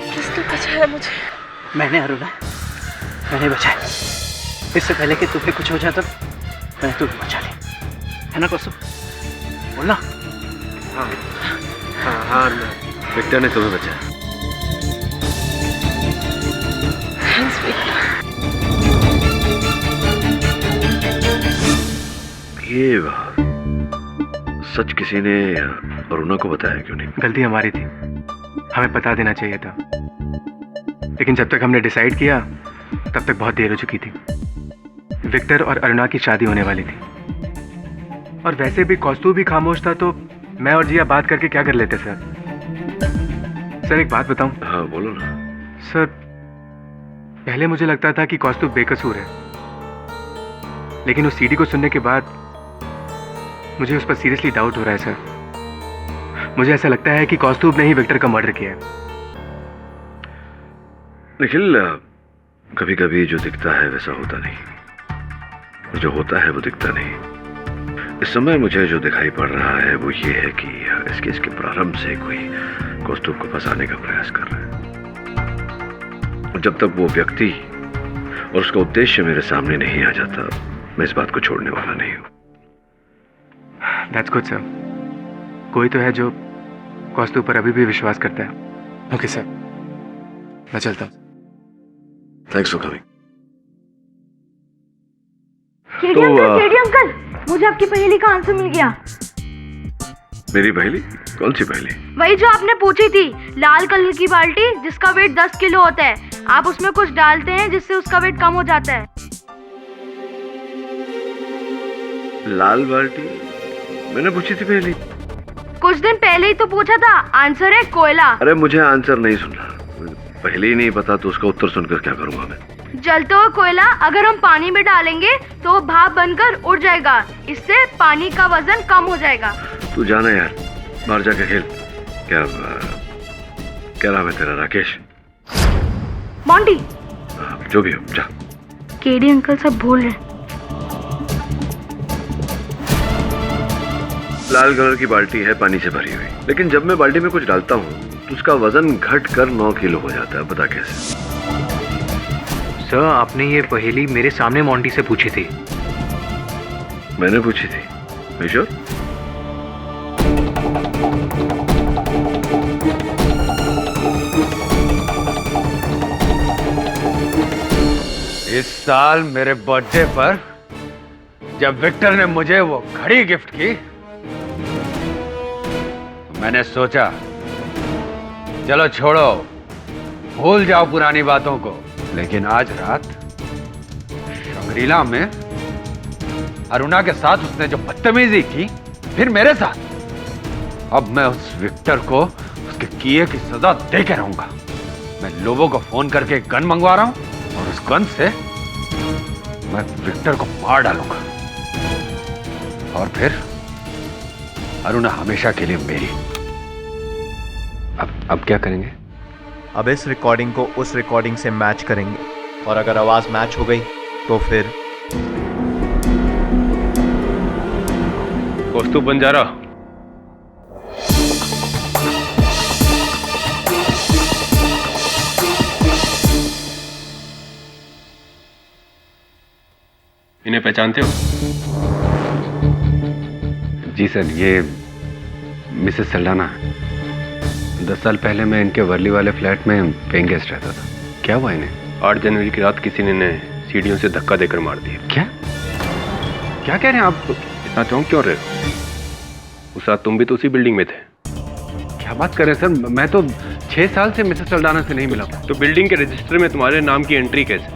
किसने बचाया मुझे? मैंने बचाया। इससे पहले कि तुम्हें कुछ हो जाता मैंने तुम्हें बचा लिया, है ना कौस्तुभ? बोलना। हाँ, विक्टर ने तुम्हें बचाया। ये सच किसी ने अरुणा को बताया क्यों नहीं? गलती हमारी थी, हमें बता देना चाहिए था। लेकिन जब तक हमने डिसाइड किया तब तक बहुत देर हो चुकी थी। विक्टर और अरुणा की शादी होने वाली थी और वैसे भी कौस्तुभ भी खामोश था, तो मैं और जिया बात करके क्या कर लेते सर। एक बात बताऊं? हाँ बोलो ना। सर पहले मुझे लगता था कि कौस्तुभ बेकसूर है, लेकिन उस सीडी को सुनने के बाद मुझे उस पर सीरियसली डाउट हो रहा है सर। मुझे ऐसा लगता है कि कौस्तुभ ने ही विक्टर का मर्डर किया है। निखिल, कभी कभी जो दिखता है वैसा होता नहीं, और जो होता है वो दिखता नहीं। इस समय मुझे जो दिखाई पड़ रहा है वो ये है कि इस केस के प्रारंभ से कोई कौस्तुभ को फंसाने का प्रयास कर रहा है। और जब तक वो व्यक्ति और उसका उद्देश्य मेरे सामने नहीं आ जाता, मैं इस बात को छोड़ने वाला नहीं हूं। That's good sir. कोई तो है जो कौस्तुभ पर अभी भी विश्वास करता है। ओके सर, मैं चलता हूँ। Thanks for coming. KD uncle, मुझे आपकी पहेली का आंसर मिल गया। मेरी पहेली? कौन सी पहेली? वही जो आपने पूछी थी। लाल कलर की बाल्टी जिसका वेट 10 किलो होता है, आप उसमें कुछ डालते हैं जिससे उसका वेट कम हो जाता है। लाल बाल्टी? मैंने पूछी थी पहेली। कुछ दिन पहले ही तो पूछा था। आंसर है कोयला। अरे मुझे आंसर नहीं सुनना, पहले ही नहीं पता तो उसका उत्तर सुनकर क्या करूंगा मैं? जलता हुआ कोयला अगर हम पानी में डालेंगे तो वो भाप बनकर उड़ जाएगा, इससे पानी का वजन कम हो जाएगा। तू जाना यार, बाहर जाके खेल। क्या नाम है तेरा? राकेश? मॉन्टी? जो भी हो, जा। केडी अंकल सब भूल रहे। लाल कलर की बाल्टी है पानी से भरी हुई, लेकिन जब मैं बाल्टी में कुछ डालता हूँ तो उसका वजन घट कर 9 किलो हो जाता है। पता कैसे? सर, आपने ये पहेली मेरे सामने मॉन्टी से पूछी थी। मैंने पूछी थी? You sure? इस साल मेरे बर्थडे पर जब विक्टर ने मुझे वो घड़ी गिफ्ट की, मैंने सोचा चलो छोड़ो, भूल जाओ पुरानी बातों को। लेकिन आज रात शंग्रीला में अरुणा के साथ उसने जो बदतमीजी की, फिर मेरे साथ, अब मैं उस विक्टर को उसके किए की सजा दे के रहूंगा। मैं लोगों को फोन करके एक गन मंगवा रहा हूं और उस गन से मैं विक्टर को मार डालूंगा और फिर अरुणा हमेशा के लिए मेरी। अब क्या करेंगे? अब इस रिकॉर्डिंग को उस रिकॉर्डिंग से मैच करेंगे और अगर आवाज मैच हो गई तो फिर कौस्तुभ बंजारा, इन्हें पहचानते हो? जी सर, ये मिसेस सल्डाना है। 10 साल पहले मैं इनके वर्ली वाले फ्लैट में पेइंग गेस्ट रहता था। क्या हुआ इन्हें? 8 जनवरी की रात किसी ने इन्हें सीढ़ियों से धक्का देकर मार दिया। क्या क्या कह रहे हैं आप? इतना चौंक क्यों रहे हो? उस रात तुम भी तो उसी बिल्डिंग में थे। क्या बात कर रहे हैं सर? मैं तो 6 साल से मिसेस सल्डाना से नहीं मिला। तो बिल्डिंग के रजिस्टर में तुम्हारे नाम की एंट्री कैसे?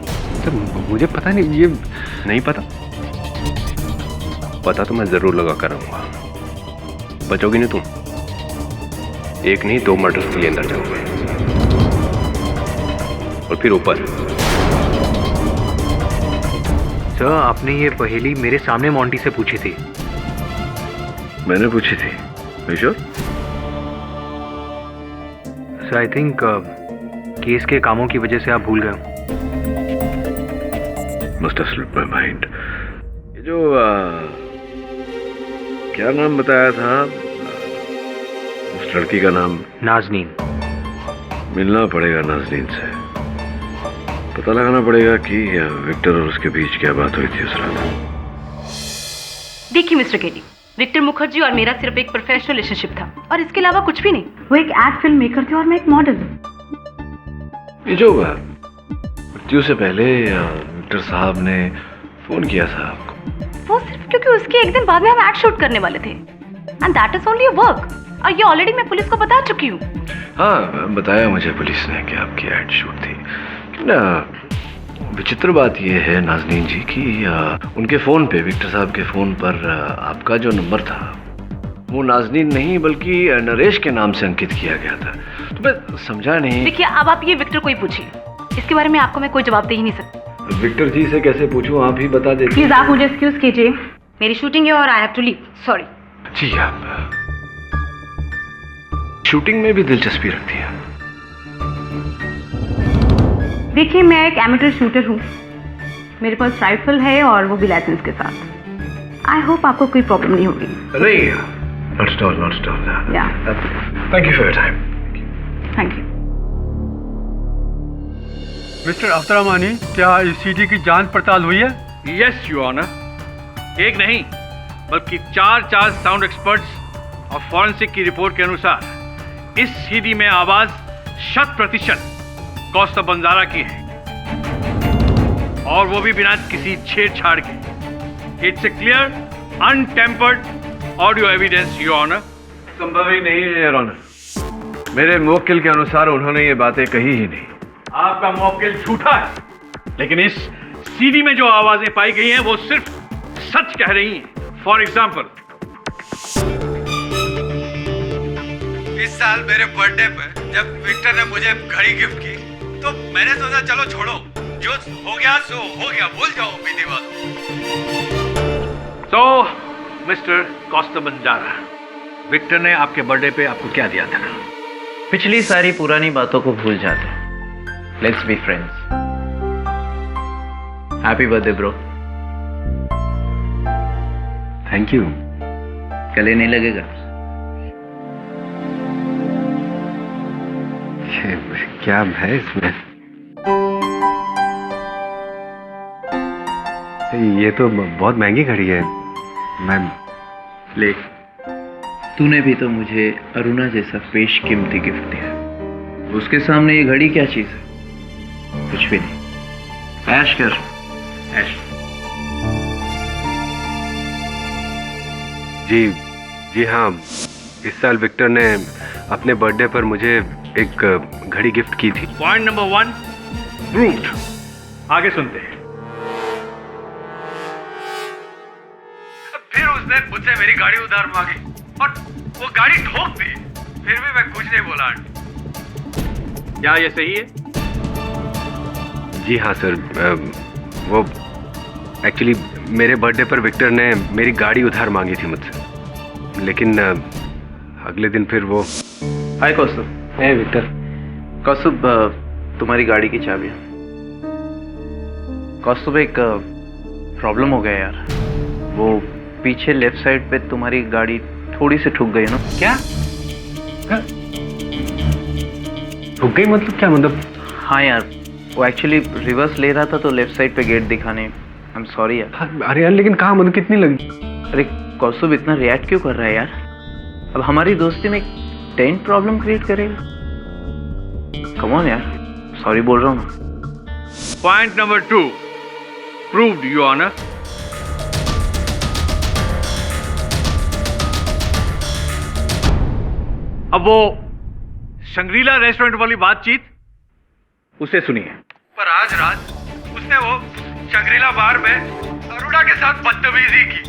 सर मुझे पता नहीं। ये नहीं पता? पता तो मैं जरूर लगा कर रहूंगा। बचोगी नहीं तुम। एक नहीं 2 मर्डर्स के लिए अंदर जाओगे और फिर ऊपर। सर, आपने ये पहेली मेरे सामने मोंटी से पूछी थी। मैंने पूछी थी? Sure? Sir, I think case के कामों की वजह से आप भूल गए। Must have slipped my mind. ये जो क्या नाम बताया था उस लड़की का? नाम नाज़नीन। मिलना पड़ेगा नाज़नीन से। पता लगाना पड़ेगा कि विक्टर और उसके बीच क्या बात हुई थी उस रात। देखिए मिस्टर केडी, विक्टर मुखर्जी और मेरा सिर्फ एक प्रोफेशनल रिलेशनशिप था और इसके अलावा कुछ भी नहीं। वो एक एड फिल्म मेकर थे और मैं एक मॉडल। ये जो मृत्यु से पहले विक्टर साहब ने फोन किया था आपको? वो सिर्फ क्योंकि उसके एक दिन बाद में हम एड शूट करने वाले थे and that is only a work. और ये ऑलरेडी मैं पुलिस को बता चुकी हूँ। हाँ, बताया मुझे पुलिस ने कि आपकी एड शूट थी। ना विचित्र बात यह है नाज़नीन जी कि उनके फ़ोन पे, विक्टर साहब के फ़ोन पर आपका जो नंबर था वो नाज़नीन नहीं बल्कि नरेश के नाम से अंकित किया गया था। तो मैं समझा नहीं। देखिए, अब आप ये विक्टर को ही पूछिए, इसके बारे में आपको मैं कोई जवाब दे ही नहीं सकती। विक्टर जी से कैसे पूछूं? आप ही बता देते। प्लीज आप मुझे एक्सक्यूज कीजिए, मेरी शूटिंग है और I have to leave. Sorry. जी, आप शूटिंग में भी दिलचस्पी रखती है? देखिए, मैं एक एमेटर शूटर हूँ। मेरे पास राइफल है और वो भी लाइसेंस के साथ। आई होप आपको कोई प्रॉब्लम नहीं होगी। नहीं, not at all. Yeah. Thank you for your time. Thank you. Mister Akhtaramani, क्या इस सीडी की जांच पड़ताल हुई है? Yes your honour. एक नहीं बल्कि 4 साउंड एक्सपर्ट्स और फॉरेंसिक की रिपोर्ट के अनुसार इस सीडी में आवाज 100% कौस्तुभ बंजारा की है और वो भी बिना किसी छेड़छाड़ के। It's a clear untampered audio evidence your honour. संभव ही नहीं है योर ऑनर। मेरे मुवक्किल के अनुसार उन्होंने ये बातें कही ही नहीं। आपका मुवक्किल झूठा है, लेकिन इस सीडी में जो आवाजें पाई गई हैं वो सिर्फ सच कह रही हैं। फॉर एग्जाम्पल, इस साल मेरे बर्थडे पे जब विक्टर ने मुझे घड़ी गिफ्ट की तो मैंने सोचा चलो छोड़ो, जो हो गया सो हो गया, भूल जाओ बीती बात। तो मिस्टर कौस्तुभ बंजारा, विक्टर ने आपके बर्थडे पे आपको क्या दिया था? पिछली सारी पुरानी बातों को भूल जाते। Let's be friends. Happy birthday bro. Thank you. गले नहीं लगेगा? क्या है इसमें? ये तो बहुत महंगी घड़ी है। मैं ले, तूने भी तो मुझे अरुणा जैसा बेशकीमती गिफ्ट दिया। उसके सामने ये घड़ी क्या चीज है? कुछ भी नहीं। ऐश कर, ऐश। जी हाँ, इस साल विक्टर ने अपने बर्थडे पर मुझे एक घड़ी गिफ्ट की थी। Point number 1 proved. आगे सुनते हैं। मेरी गाड़ी उधार मांगी और वो गाड़ी ठोक दी। फिर भी मैं कुछ नहीं बोला आंटी। क्या ये सही है? जी हाँ सर, वो एक्चुअली मेरे बर्थडे पर विक्टर ने मेरी गाड़ी उधार मांगी थी मुझसे, लेकिन अगले दिन फिर वो। हाय कौस्तुभ। हे विक्टर। कौस्तुभ, तुम्हारी गाड़ी की चाबियाँ। कौस्तुभ, एक प्रॉब्लम हो गया यार। वो पीछे लेफ्ट साइड पे तुम्हारी गाड़ी थोड़ी सी ठुक गई ना। क्या ठुक गई? मतलब क्या मतलब? हाँ यार, वो एक्चुअली रिवर्स ले रहा था तो लेफ्ट साइड पे गेट दिखाने। आई एम सॉरी यार। अरे यार, लेकिन कहाँ, मतलब कितनी लगी? अरे कौस्तुभ, इतना रिएक्ट क्यों कर रहा है यार? अब हमारी दोस्ती में टेंट प्रॉब्लम क्रिएट करेगा। कम ऑन यार, सॉरी बोल रहा हूँ ना। Point number 2 proved your honour. अब वो शंग्रीला रेस्टोरेंट वाली बातचीत उसे सुनिए। पर आज रात उसने वो शंग्रीला बार में अरुणा के साथ बदतमीजी की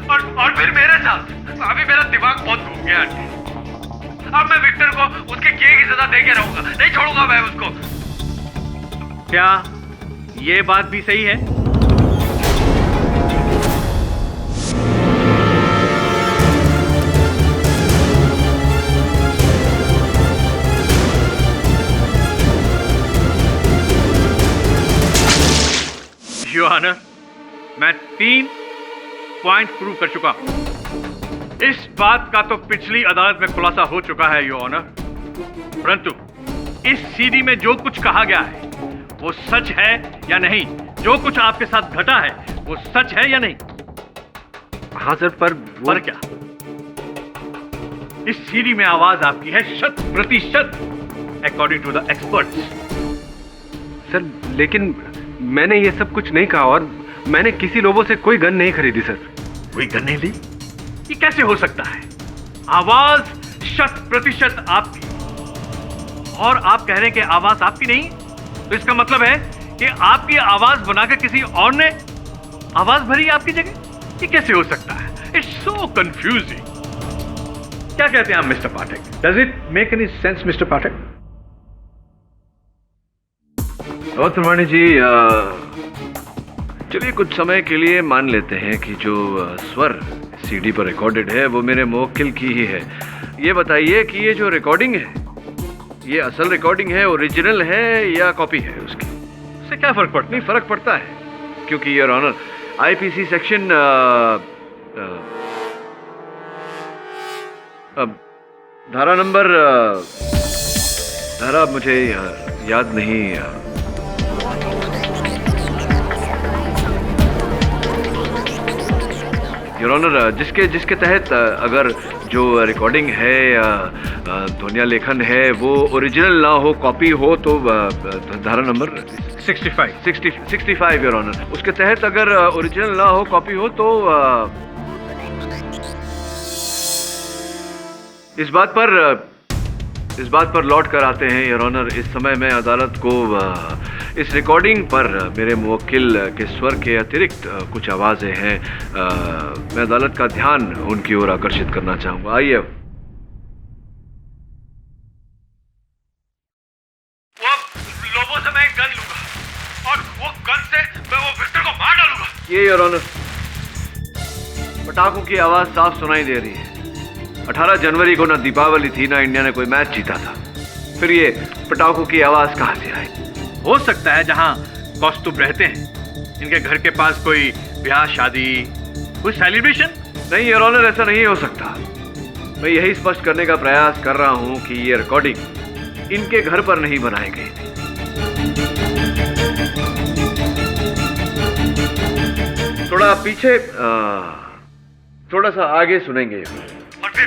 और फिर मेरे साथ। अभी मेरा दिमाग बहुत घूम गया आंटी। अब मैं विक्टर को उसके किए की सजा दे के रहूंगा, नहीं छोड़ूंगा मैं उसको। क्या ये बात भी सही है? योर ऑनर, मैं 3 पॉइंट प्रूव कर चुका हूं। इस बात का तो पिछली अदालत में खुलासा हो चुका है योर ऑनर, परंतु इस सीडी में जो कुछ कहा गया है वो सच है या नहीं? जो कुछ आपके साथ घटा है वो सच है या नहीं? हाँ सर, पर क्या? इस सीडी में आवाज आपकी है 100% according to the experts. Sir, लेकिन मैंने ये सब कुछ नहीं कहा और मैंने किसी लोगों से कोई गन नहीं खरीदी सर। कोई गन नहीं ली? ये कैसे हो सकता है? आवाज 100% आपकी, और आप कह रहे हैं कि आवाज आपकी नहीं, तो इसका मतलब है कि आपकी आवाज बनाकर किसी और ने आवाज भरी आपकी जगह। ये कैसे हो सकता है? It's so confusing. क्या कहते हैं आप mister Pathak? Does it make any sense mister Pathak? Trivani ji, चलिए कुछ समय के लिए मान लेते हैं कि जो स्वर सीडी पर रिकॉर्डेड है वो मेरे मुवक्किल की ही है। ये बताइए कि ये जो रिकॉर्डिंग है, ये असल रिकॉर्डिंग है, ओरिजिनल है या कॉपी है उसकी? इससे क्या फर्क पड़ता? नहीं, फर्क पड़ता है, क्योंकि योर ऑनर आईपीसी सेक्शन धारा नंबर धारा मुझे याद नहीं। योर ऑनर, जिसके तहत अगर जो रिकॉर्डिंग है या ध्वनिया लेखन है वो ओरिजिनल ना हो, कॉपी हो, तो धारा नंबर 65 योर ऑनर, उसके तहत अगर ओरिजिनल ना हो, कॉपी हो, तो इस बात पर लौट कर आते हैं योर ऑनर। इस समय मैं अदालत को इस रिकॉर्डिंग पर मेरे मुवक्किल के स्वर के अतिरिक्त कुछ आवाजें हैं, मैं अदालत का ध्यान उनकी ओर आकर्षित करना चाहूंगा। आइए। वो लोगों से मैं एक गन लूंगा और वो गन से मैं वो विक्टर को मार डालूंगा। ये योर ऑनर, पटाखों की आवाज साफ सुनाई दे रही है। 18 जनवरी को ना दीपावली थी, ना इंडिया ने कोई मैच जीता था, फिर ये पटाखों की आवाज कहां से आई? हो सकता है जहां कौस्तुभ रहते हैं, इनके घर के पास कोई ब्याह शादी, कोई सेलिब्रेशन। नहीं योर ऑनर, ऐसा नहीं हो सकता। मैं यही स्पष्ट करने का प्रयास कर रहा हूं कि ये रिकॉर्डिंग इनके घर पर नहीं बनाई गई थी। थोड़ा पीछे, थोड़ा सा आगे सुनेंगे। और फिर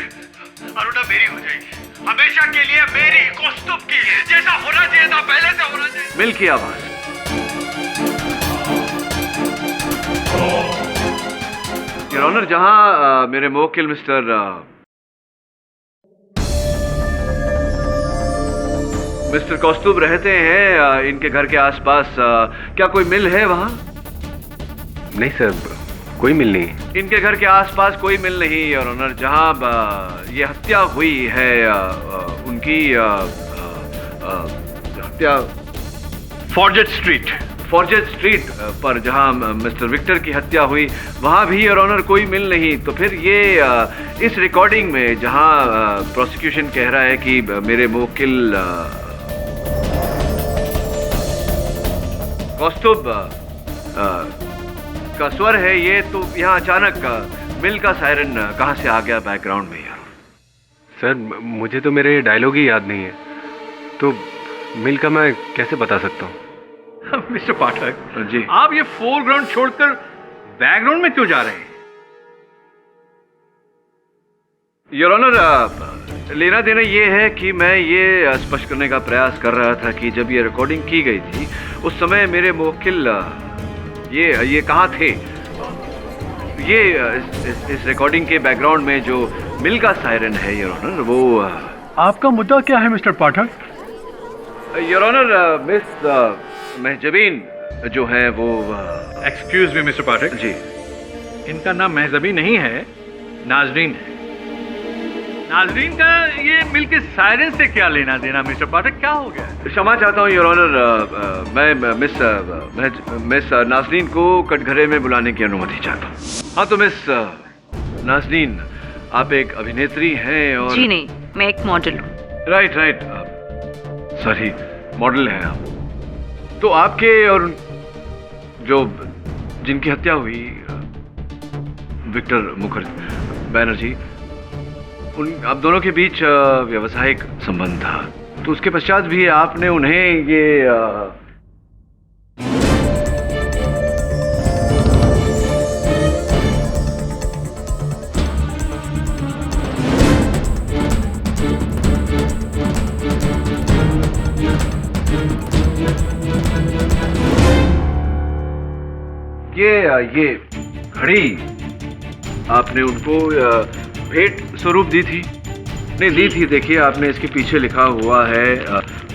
अरुणा मेरी हो जाएगी, हमेशा के लिए मेरी, कौस्तुभ की, जैसा होना चाहिए था पहले से होना चाहिए। मिल की आवाज। योर ऑनर, जहां मेरे मुवक्किल मिस्टर कौस्तुभ रहते हैं, इनके घर के आसपास क्या कोई मिल है वहां? नहीं सर, कोई मिल नहीं है। इनके घर के आसपास कोई मिल नहीं योर ऑनर। जहां ये हत्या हुई है उनकी हत्या फॉर्जेट स्ट्रीट पर जहां मिस्टर विक्टर की हत्या हुई वहां भी योर ऑनर कोई मिल नहीं। तो फिर ये इस रिकॉर्डिंग में जहां प्रोसिक्यूशन कह रहा है कि मेरे मुवक्किल कौस्तुभ का स्वर है, ये तो यहाँ अचानक मिल का सायरन कहाँ से आ गया बैकग्राउंड में यार? सर मुझे तो मेरे डायलॉग ही याद नहीं है, तो मिल का मैं कैसे बता सकता हूँ? मिस्टर पाठक जी, आप ये फोरग्राउंड छोड़कर बैकग्राउंड में क्यों जा रहे हैं? योर ऑनर, लेना देना ये है कि मैं ये स्पष्ट करने का प्रयास कर रहा था कि जब ये रिकॉर्डिंग की गई थी उस समय मेरे मुवक्किल ये कहाँ थे? ये इस रिकॉर्डिंग के बैकग्राउंड में जो मिल का सायरन है योर ऑनर, वो आपका मुद्दा क्या है mister Pathak? Your honour, miss Mahjabeen जो है वो एक्सक्यूज मी मिस्टर पाठक जी, इनका नाम महजबीन नहीं है, नाजरीन है। नाजरीन का ये मिल के सायरन से क्या लेना देना मिस्टर पाठक? क्या हो गया? क्षमा चाहता हूँ योर ऑनर, मैं मिस नाजरीन को कटघरे में बुलाने की अनुमति चाहता हूँ। हाँ तो मिस नाजरीन, आप एक अभिनेत्री हैं और... जी नहीं, मैं एक मॉडल हूँ। राइट, सॉरी, मॉडल हैं आप। तो आपके और जो जिनकी हत्या हुई विक्टर मुखर्जी बैनर्जी, उन आप दोनों के बीच व्यावसायिक संबंध था, तो उसके पश्चात भी आपने उन्हें ये घड़ी आपने उनको भेंट स्वरूप दी थी? नहीं दी थी, देखिए आपने इसके पीछे लिखा हुआ है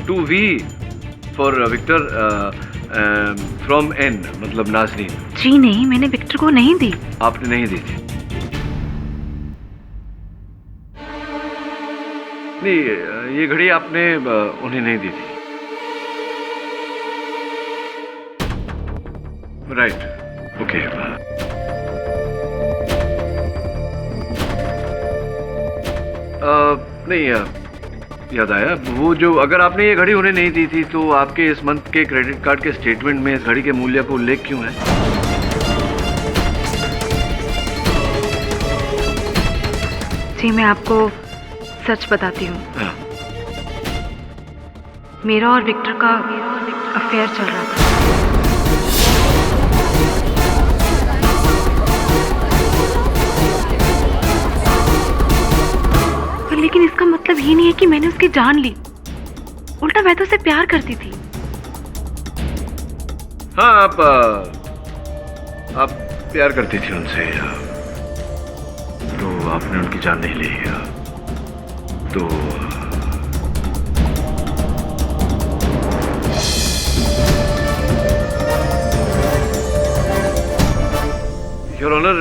2V for Victor from N, मतलब नाजरीन। जी नहीं, मैंने विक्टर को नहीं दी। आपने नहीं दी थी? नहीं, ये घड़ी आपने उन्हें नहीं दी थी। Right, okay. नहीं, याद आया, वो जो अगर आपने ये घड़ी उन्हें नहीं दी थी तो आपके इस मंथ के क्रेडिट कार्ड के स्टेटमेंट में इस घड़ी के मूल्य का उल्लेख क्यों है? जी मैं आपको सच बताती हूँ। हाँ। मेरा और विक्टर का अफेयर चल रहा था। लेकिन इसका मतलब ये नहीं है कि मैंने उसकी जान ली, उल्टा मैं तो उसे प्यार करती थी। हाँ, आप प्यार करती थी उनसे, तो आपने उनकी जान नहीं ली, तो योर ऑनर,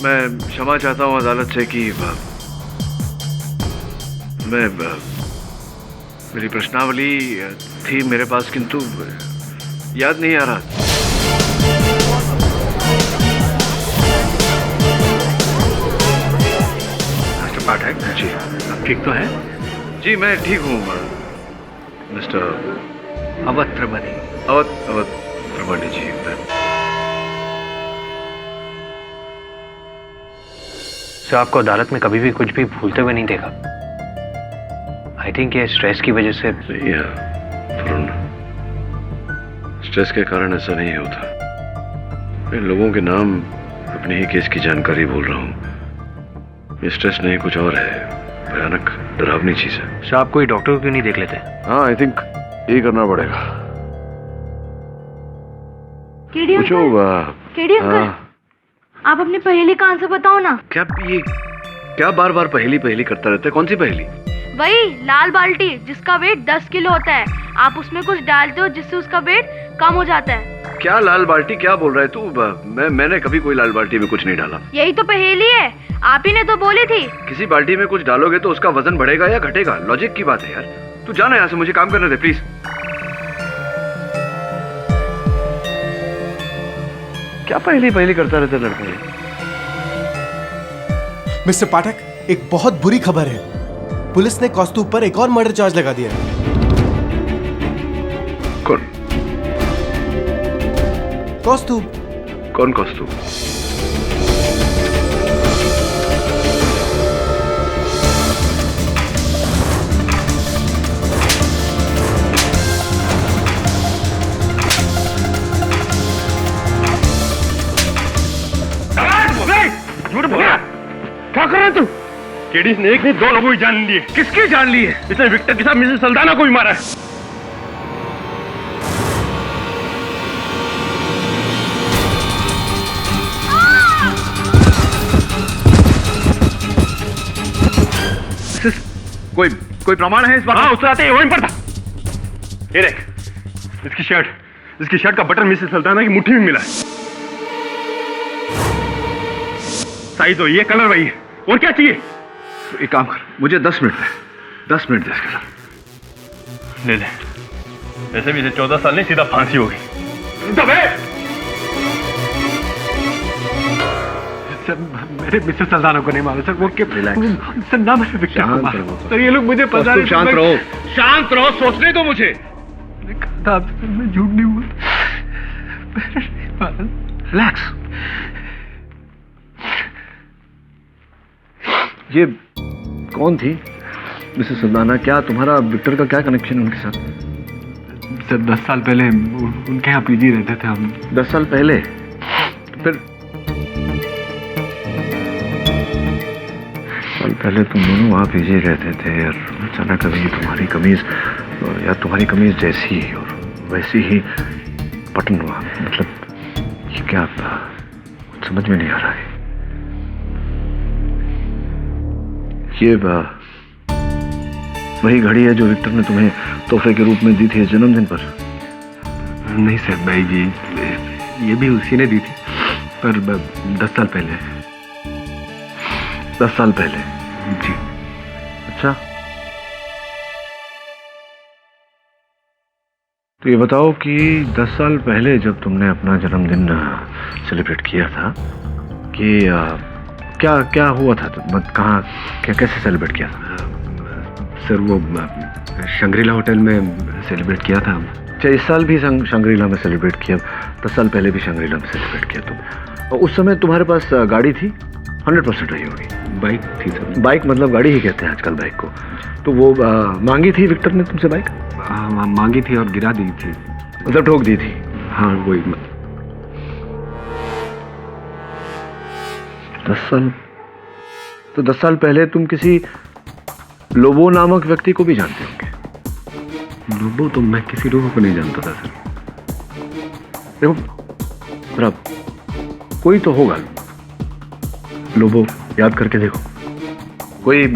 मैं क्षमा चाहता हूँ अदालत से कि मेरी प्रश्नावली थी मेरे पास, किंतु याद नहीं आ रहा। मिस्टर पाठक जी, आप ठीक तो हैं? जी मैं ठीक हूँ मिस्टर अवत्रमणि। अवत्रमणि जी। सर, आपको अदालत में कभी भी कुछ भी भूलते हुए नहीं देखा। आई थिंक ये स्ट्रेस की वजह से। वरुण, स्ट्रेस के कारण ऐसा नहीं होता। मैं लोगों के नाम अपने ही केस की जानकारी बोल रहा हूँ। ये स्ट्रेस नहीं, कुछ और है, भयानक डरावनी चीज है। सर, आप कोई डॉक्टर को क्यों नहीं देख लेते? हाँ, आई थिंक यही करना पड़ेगा। केडी अंकल, आप अपनी पहेली का आंसर बताओ ना। क्या बार बार पहेली करता रहता है? कौन सी पहेली? वही लाल बाल्टी जिसका वेट 10 किलो होता है, आप उसमें कुछ डालते हो जिससे उसका वेट कम हो जाता है। क्या लाल बाल्टी, क्या बोल रहा है तू? मैंने कभी कोई लाल बाल्टी में कुछ नहीं डाला। यही तो पहेली है, आप ही ने तो बोली थी। किसी बाल्टी में कुछ डालोगे तो उसका वजन बढ़ेगा या घटेगा, लॉजिक की बात है यार। तू जाना यहाँ से, मुझे काम करने दे प्लीज। क्या पहली करता रहता लड़का ये? मिस्टर पाठक, एक बहुत बुरी खबर है। पुलिस ने कौस्तुभ पर एक और मर्डर चार्ज लगा दिया है। कौन? कौस्तुभ। कौन कौस्तुभ? क्या कर रहा है तू? केडी ने एक नहीं 2 लोगों की जान ली है। किसकी जान ली है? इसने विक्टर के साथ मिसेस सल्दाना को भी मारा है। कोई प्रमाण है इस बात? हाँ, उससे आते ही वहीं पर था। ये देख, इसकी शर्ट का बटन मिसेस सल्दाना की मुट्ठी में मिला है। साइज वही है, कलर वही है, और क्या चाहिए? एक काम कर, मुझे 10 मिनट दे। 10 मिनट दे इसके साथ। ले ले। वैसे भी इसे 14 साल नहीं, सीधा फांसी होगी। दबे! सर, मेरे मिसेस सल्दाना को नहीं मारा सर। वो सर ना मैंने विक्टर को मारा सर। ये लोग मुझे पता नहीं। शांत रहो, शांत रहो, सोचने दो मुझे। मैं झूठ नहीं हुआ। रिलैक्स। ये कौन थी मिसेस सल्दाना? क्या तुम्हारा विक्टर का क्या कनेक्शन है उनके साथ? सर 10 साल पहले उनके यहाँ पीजी रहते थे हम। 10 साल पहले? तो फिर साल पहले तुम दोनों वहाँ पीजी रहते थे और अचानक अभी तुम्हारी कमीज या तुम्हारी कमीज जैसी और वैसी ही बटन हुआ। मतलब ये क्या, समझ में नहीं आ रहा है। ये वही घड़ी है जो विक्टर ने तुम्हें तोहफे के रूप में दी थी जन्मदिन पर? नहीं सर भाई जी, ये भी उसी ने दी थी, पर 10 साल पहले। 10 साल पहले? जी। अच्छा, तो ये बताओ कि 10 साल पहले जब तुमने अपना जन्मदिन सेलिब्रेट किया था कि क्या हुआ था? कहाँ, कैसे सेलिब्रेट किया था? सर वो शंग्रीला होटल में सेलिब्रेट किया था। अच्छा, इस साल भी शंग्रीला में सेलिब्रेट किया, 10 साल पहले भी शंग्रीला में सेलिब्रेट किया तुम। और उस समय तुम्हारे पास गाड़ी थी? 100% रही होगी। बाइक थी सर। बाइक मतलब गाड़ी ही कहते हैं आजकल बाइक को। तो वो मांगी थी विक्टर ने तुमसे बाइक? मांगी थी और गिरा दी थी। मतलब ठोक दी थी? हाँ वही। 10 साल? तो 10 साल पहले तुम किसी लोबो नामक व्यक्ति को भी जानते होंगे? लोबो? तो मैं किसी लोबो को नहीं जानता था सर। देखो जरा, कोई तो होगा लोबो, याद करके देखो। कोई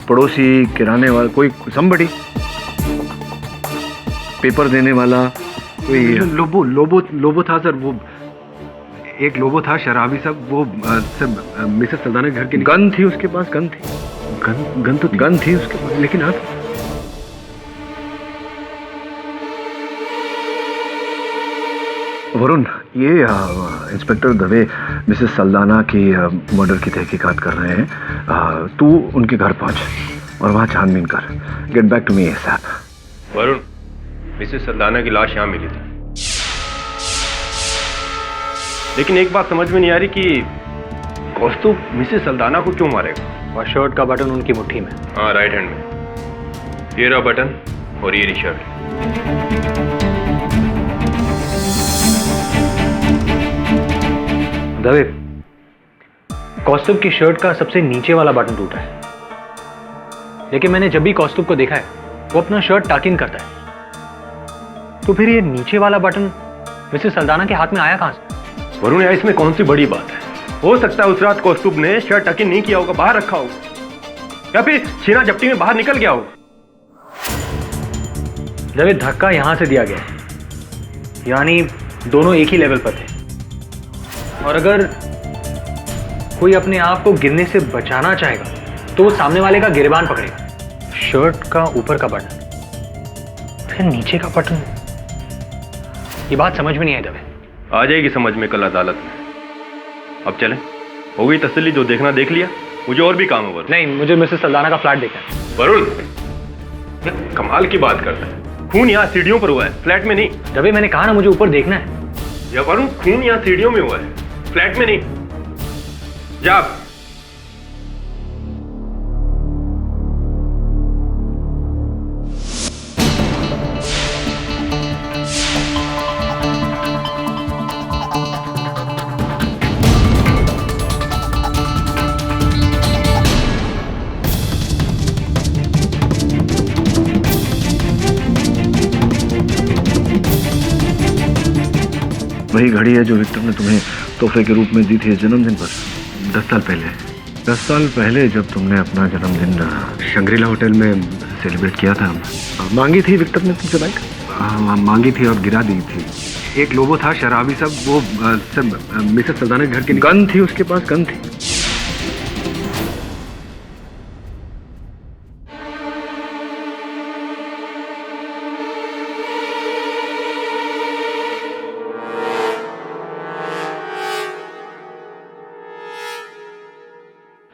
पड़ोसी, किराने वाला, कोई समबड़ी, पेपर देने वाला कोई? लोबो था सर। वो एक लोबो था शराबी सब। वो सब मिसेस सल्दाना के घर के। गन थी उसके पास? गन थी? गन थी उसके पास, लेकिन आप वरुण, ये इंस्पेक्टर दवे मिसेस सल्दाना की मर्डर की तहकीकात कर रहे हैं। तू उनके घर पहुंच और वहां छानबीन कर। Get back to me ASAP. Varun, Mrs Saldanha की लाश यहाँ मिली थी, लेकिन एक बात समझ में नहीं आ रही कि कौस्तुभ मिसेस सल्दाना को क्यों मारेगा? और शर्ट का बटन उनकी मुट्ठी में। हाँ, राइट हैंड में। ये रहा बटन और ये रही शर्ट। दवे, कौस्तुभ की शर्ट का सबसे नीचे वाला बटन टूटा है, लेकिन मैंने जब भी कौस्तुभ को देखा है वो अपना शर्ट टाकिन करता है। तो फिर ये नीचे वाला बटन मिसेस सल्दाना के हाथ में आया कहां से? वरुण, यार इसमें कौन सी बड़ी बात है? हो सकता है उस रात कौस्तुभ ने शर्ट टकिन नहीं किया होगा, बाहर रखा होगा, या फिर छीना झपटी में बाहर निकल गया होगा। जब धक्का यहां से दिया गया, यानी दोनों एक ही लेवल पर थे, और अगर कोई अपने आप को गिरने से बचाना चाहेगा तो वो सामने वाले का गिरबान पकड़ेगा। शर्ट का ऊपर का बटन, फिर नीचे का बटन, ये बात समझ में नहीं आई दवे। आ जाएगी समझ में कल अदालत में। अब चलें, हो गई तसल्ली, जो देखना देख लिया, मुझे और भी काम है वरुण। नहीं, मुझे मिसेस सल्दाना का फ्लैट देखना है। वरुण, कमाल की बात करता है। खून यहाँ सीढ़ियों पर हुआ है, फ्लैट में नहीं। दवे, मैंने कहा ना मुझे ऊपर देखना है। या वरुण, खून यहाँ सीढ़ियों में हुआ है, फ्लैट में नहीं। जा। वही घड़ी है जो विक्टर ने तुम्हें तोहफे के रूप में दी थी जन्मदिन पर 10 साल पहले। 10 साल पहले जब तुमने अपना जन्मदिन शंग्रीला होटल में सेलिब्रेट किया था, मांगी थी विक्टर ने तुमसे बाइक? मांगी थी और गिरा दी थी। एक लोगो था शराबी सब, वो सब मिसेस सल्दाना के घर की गन थी, उसके पास गन थी।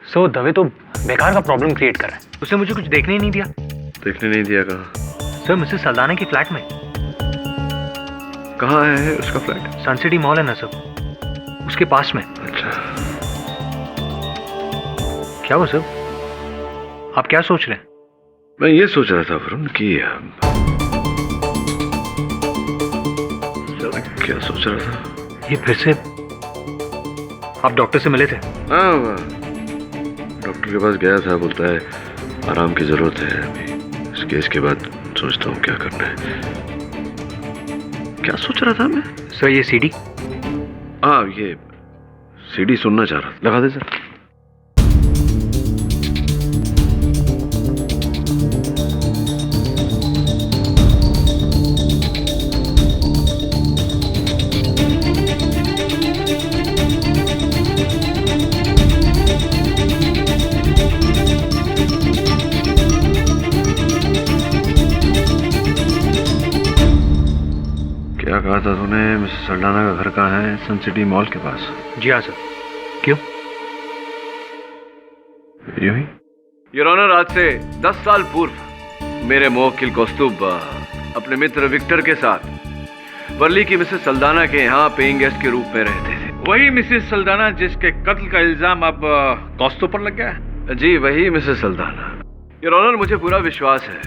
सो दवे तो बेकार का प्रॉब्लम क्रिएट कर रहा है। उसने मुझे कुछ देखने ही नहीं दिया। देखने नहीं दिया? कहाँ? सर, मिसेस सल्दाना की फ्लैट में। कहाँ है उसका फ्लैट? सन सिटी मॉल है ना सर, उसके पास में। अच्छा, क्या हुआ सर? आप क्या सोच रहे हैं? मैं ये सोच रहा था वरुण कि क्या सोच रहा था? ये फिर से आप डॉक्टर से मिले थे? हाँ, डॉक्टर के पास गया था। बोलता है आराम की जरूरत है अभी, इस केस के बाद सोचता हूँ क्या करना है। क्या सोच रहा था मैं? सर, ये सीडी। हाँ, ये सीडी सुनना चाह रहा था। लगा दे सर। क्या कहा था तूने? मिसेस सल्दाना का घर कहाँ है? सन सिटी मॉल के पास। जी हाँ सर। क्यों? यूं ही। योर ऑनर, आज से 10 साल पूर्व मेरे मुवक्किल कौस्तुभ अपने मित्र विक्टर के साथ वर्ली की मिसेस सल्दाना के यहाँ पेइंग गेस्ट के रूप में रहते थे। वही मिसेस सल्दाना जिसके कत्ल का इल्जाम अब कौस्तुभ पर लग गया है? जी, वही मिसेस सल्दाना। योर ऑनर, मुझे पूरा विश्वास है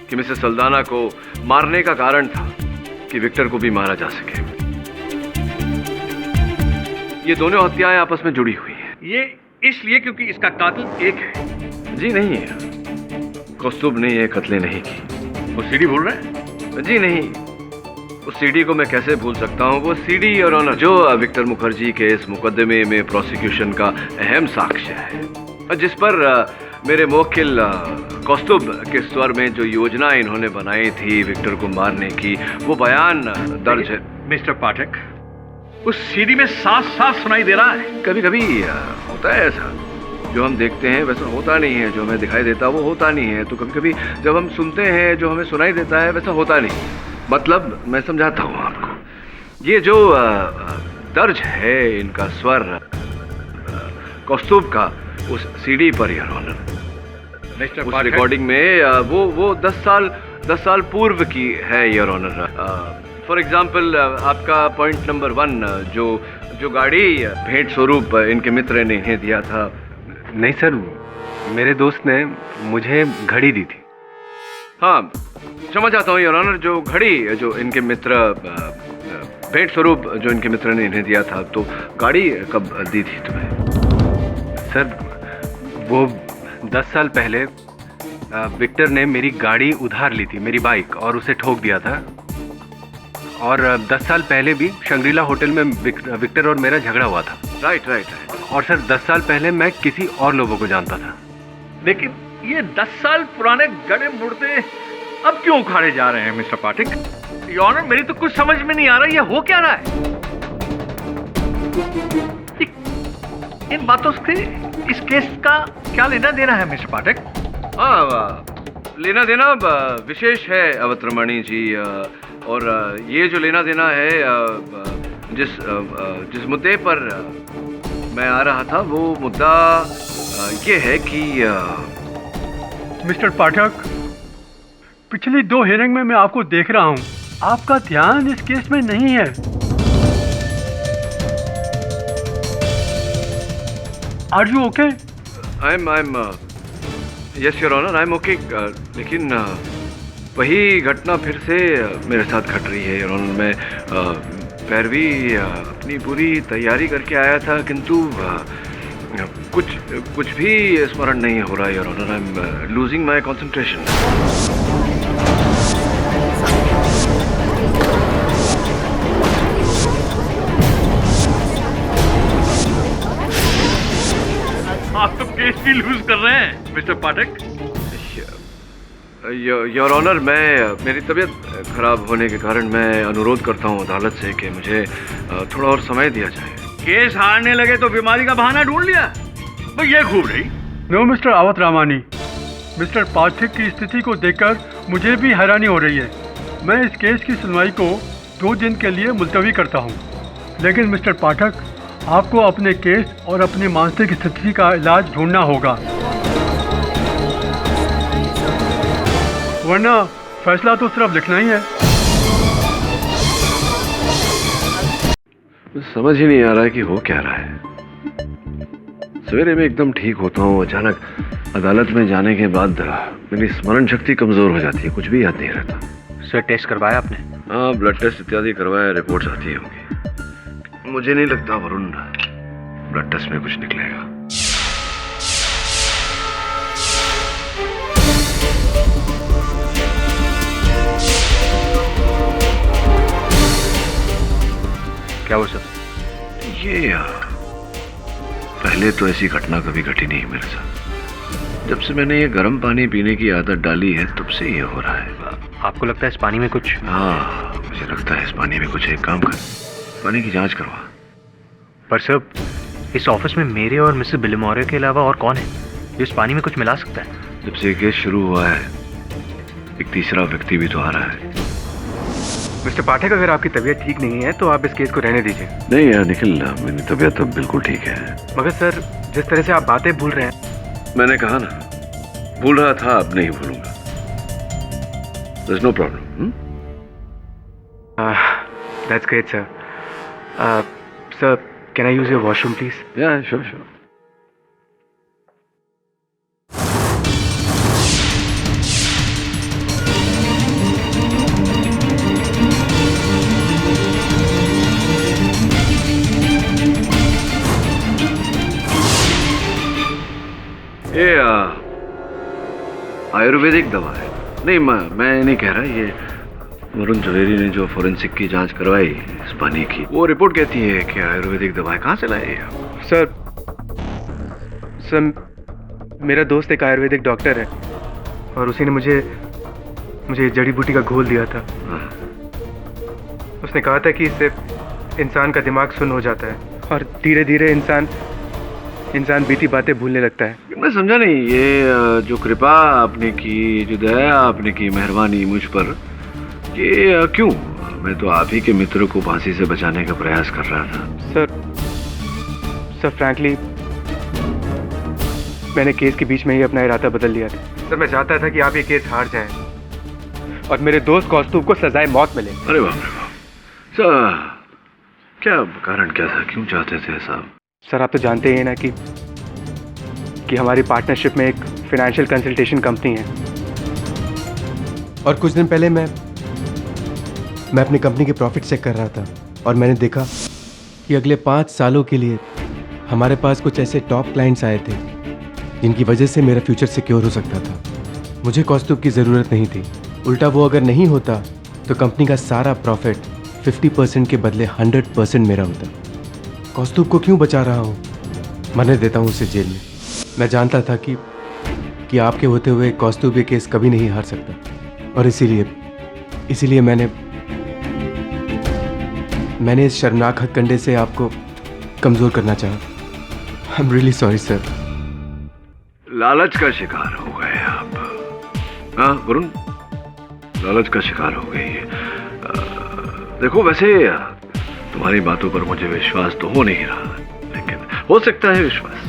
कि मिसेस सल्दाना को मारने का कारण था कि विक्टर को भी मारा जा सके। ये दोनों हत्याएं आपस में जुड़ी हुई हैं। ये इसलिए क्योंकि इसका कातिल एक है। जी नहीं है, कौस्तुभ ने ये कत्ले नहीं की। वो सीडी भूल रहे हैं? जी नहीं, उस सीडी को मैं कैसे भूल सकता हूँ? वो सीडी और ऑनर जो विक्टर मुखर्जी के इस मुकदमे में प्रोसिक्यूशन का अहम साक्ष्य है, जिस पर मेरे मुवक्किल कौस्तुभ के स्वर में जो योजना इन्होंने बनाई थी विक्टर को मारने की, वो बयान दर्ज है। मिस्टर पाठक, उस सीडी में साफ साफ सुनाई दे रहा है। कभी कभी होता है ऐसा, जो हम देखते हैं वैसा होता नहीं है, जो हमें दिखाई देता वो होता नहीं है। तो कभी कभी जब हम सुनते हैं जो हमें सुनाई देता है वैसा होता नहीं। मतलब मैं समझाता हूँ आपको, ये जो दर्ज है इनका स्वर कौस्तुभ का उस सीडी पर, योर ऑनर, उस रिकॉर्डिंग में वो 10 साल पूर्व की है, योर ऑनर। फॉर एग्जाम्पल, आपका पॉइंट नंबर 1, जो गाड़ी भेंट स्वरूप इनके मित्र ने इन्हें दिया था। नहीं सर, मेरे दोस्त ने मुझे घड़ी दी थी। हाँ, समझ आता हूँ योर ऑनर। जो घड़ी जो इनके मित्र भेंट स्वरूप जो इनके मित्र ने इन्हें दिया था, तो गाड़ी कब दी थी तुम्हें? सर, वो 10 साल पहले विक्टर ने मेरी गाड़ी उधार ली थी, मेरी बाइक, और उसे ठोक दिया था। और 10 साल पहले भी शंग्रीला होटल में विक्टर और मेरा झगड़ा हुआ था। राइट। और सर, 10 साल पहले मैं किसी और लोगों को जानता था। लेकिन ये 10 साल पुराने गड़े मुर्दे अब क्यों उखाड़े जा रहे हैं मिस्टर पाठक? योर ऑनर, मेरी तो कुछ समझ में नहीं आ रहा, ये हो क्या रहा है? इन बातों से इस केस का क्या लेना देना है मिस्टर पाठक? हाँ, लेना देना विशेष है अवतरमणि जी, और ये जो लेना देना है, जिस मुद्दे पर मैं आ रहा था, वो मुद्दा ये है कि मिस्टर पाठक, पिछली 2 हियरिंग में मैं आपको देख रहा हूँ, आपका ध्यान इस केस में नहीं है। Are you okay? I am yes your honour, I am okay, लेकिन वही घटना फिर से मेरे साथ घट रही है योर ऑनर। मैं पैरवी अपनी पूरी तैयारी करके आया था, किंतु कुछ भी स्मरण नहीं हो रहा your honour. I am losing my concentration. आप तो केस भी लूज कर रहे हैं मिस्टर पाठक। योर ऑनर, मेरी तबीयत खराब होने के कारण मैं अनुरोध करता हूँ अदालत से कि मुझे थोड़ा और समय दिया जाए। केस हारने लगे तो बीमारी का बहाना ढूंढ लिया, भाई ये खूब रही। नो मिस्टर अवतरामानी, मिस्टर पाठक की स्थिति को देखकर मुझे भी हैरानी हो रही है। मैं इस केस की सुनवाई को 2 दिन के लिए मुलतवी करता हूँ, लेकिन मिस्टर पाठक, आपको अपने केस और अपनी मानसिक स्थिति का इलाज ढूंढना होगा, वरना फैसला तो सिर्फ लिखना ही है। समझ ही नहीं आ रहा है कि हो क्या रहा है। सवेरे में एकदम ठीक होता हूँ, अचानक अदालत में जाने के बाद मेरी स्मरण शक्ति कमजोर हो जाती है, कुछ भी याद नहीं रहता। सर, टेस्ट करवाया आपने? हाँ, ब्लड टेस्ट इत्यादि करवाया, रिपोर्ट्स आती होंगी। मुझे नहीं लगता वरुण ब्लड टेस्ट में कुछ निकलेगा। क्या वो सब? ये पहले तो ऐसी घटना कभी घटी नहीं मेरे साथ। जब से मैंने ये गर्म पानी पीने की आदत डाली है, तब से ये हो रहा है। आपको लगता है इस पानी में कुछ? हाँ, मुझे लगता है इस पानी में कुछ। एक काम कर, पानी की जांच करवा। पर सर, इस ऑफिस में मेरे और मिसेस बिलिमोरे के अलावा और कौन है जो इस पानी में कुछ मिला सकता है? जब से केस शुरू हुआ है, एक तीसरा व्यक्ति भी तो आ रहा है। मिस्टर पाठक, अगर आपकी तबीयत ठीक नहीं है तो आप इस केस को रहने दीजिए। नहीं यार निखिल, मेरी तबीयत अब बिल्कुल ठीक है। मगर सर, जिस तरह से आप बातें भूल रहे हैं। मैंने कहा ना, भूल रहा था, अब नहीं भूलूंगा। There's no problem. That's great, sir. Sir, can I use your washroom, please? Yeah, sure. ये आयुर्वेदिक दवा है। नहीं, मैं नहीं कह रहा, ये वरुण जवेरी ने जो फोरेंसिक की जांच करवाई इस पानी की, वो रिपोर्ट कहती है कि आयुर्वेदिक दवाएं कहाँ से लाए आप? सर, मेरा दोस्त एक आयुर्वेदिक डॉक्टर है और उसी ने मुझे जड़ी बूटी का घोल दिया था। उसने कहा था कि इससे इंसान का दिमाग सुन्न हो जाता है और धीरे धीरे इंसान बीती बातें भूलने लगता है। मैं समझा नहीं, ये जो कृपा आपने की, जो दया आपने की, मेहरबानी मुझ पर, ये क्यों? मैं तो आप ही के मित्र को फांसी से बचाने का प्रयास कर रहा था। सर फ्रैंकली, मैंने केस के बीच में ही अपना इरादा बदल लिया था। सर, मैं चाहता था कि आप ये केस हार जाएं और मेरे दोस्त कौस्तुभ को सजाए मौत मिले। अरे बाप रे बाप। सर, क्या कारण क्या था, क्यों चाहते थे साहब? सर, आप तो जानते ही हैं ना कि हमारी पार्टनरशिप में एक फाइनेंशियल कंसल्टेशन कंपनी है और कुछ दिन पहले मैं अपनी कंपनी के प्रॉफिट चेक कर रहा था और मैंने देखा कि अगले 5 सालों के लिए हमारे पास कुछ ऐसे टॉप क्लाइंट्स आए थे जिनकी वजह से मेरा फ्यूचर सिक्योर हो सकता था। मुझे कौस्तुभ की ज़रूरत नहीं थी, उल्टा वो अगर नहीं होता तो कंपनी का सारा प्रॉफिट 50% के बदले 100% मेरा होता। कौस्तुभ को क्यों बचा रहा हूँ? मरने देता हूँ उसे जेल में। मैं जानता था कि आपके होते हुए कौस्तुभ ये केस कभी नहीं हार सकता और इसीलिए मैंने मैंने इस शर्मनाक हथकंडे से आपको कमज़ोर करना चाहा। I am really sorry sir. लालच का शिकार हो गए आप। हाँ वरुण, लालच का शिकार हो गई है। देखो वैसे तुम्हारी बातों पर मुझे विश्वास तो हो नहीं रहा, लेकिन हो सकता है विश्वास।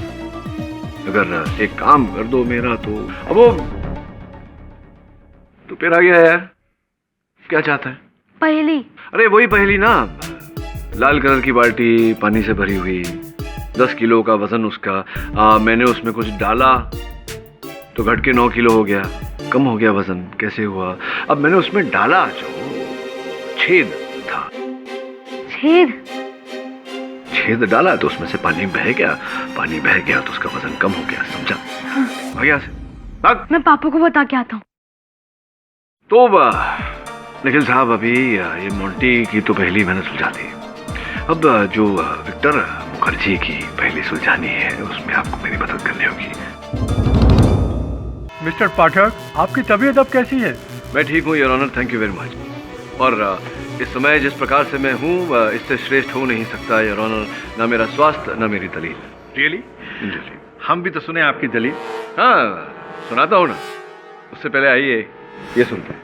अगर एक काम कर दो मेरा तो अब वो तो फिर आ गया यार। क्या चाहता है? पहेली। अरे वही पहेली ना, लाल कलर की बाल्टी पानी से भरी हुई, 10 किलो का वजन उसका। मैंने उसमें कुछ डाला तो घट के 9 किलो हो गया, कम हो गया वजन। कैसे हुआ? अब मैंने उसमें डाला जो छेद था, छेद डाला तो उसमें से पानी बह गया, पानी बह गया तो उसका वजन कम हो गया। समझा? आ गया से भाग। मैं पापा को बता के आता हूँ। तो निखिल साहब, अभी ये मोंटी की तो पहली मैंने सुलझा दी। अब जो विक्टर मुखर्जी की पहली सुलझानी है उसमें आपको मेरी मदद करनी होगी। मिस्टर पाठक, आपकी तबीयत अब कैसी है? मैं ठीक हूँ your honour, thank you very much. और इस समय जिस प्रकार से मैं हूँ इससे श्रेष्ठ हो नहीं सकता योर ऑनर, ना मेरा स्वास्थ्य ना मेरी दलील। रियली? हम भी तो सुने आपकी दलील। हाँ सुनाता हूँ ना, उससे पहले आइए ये सुनते हैं।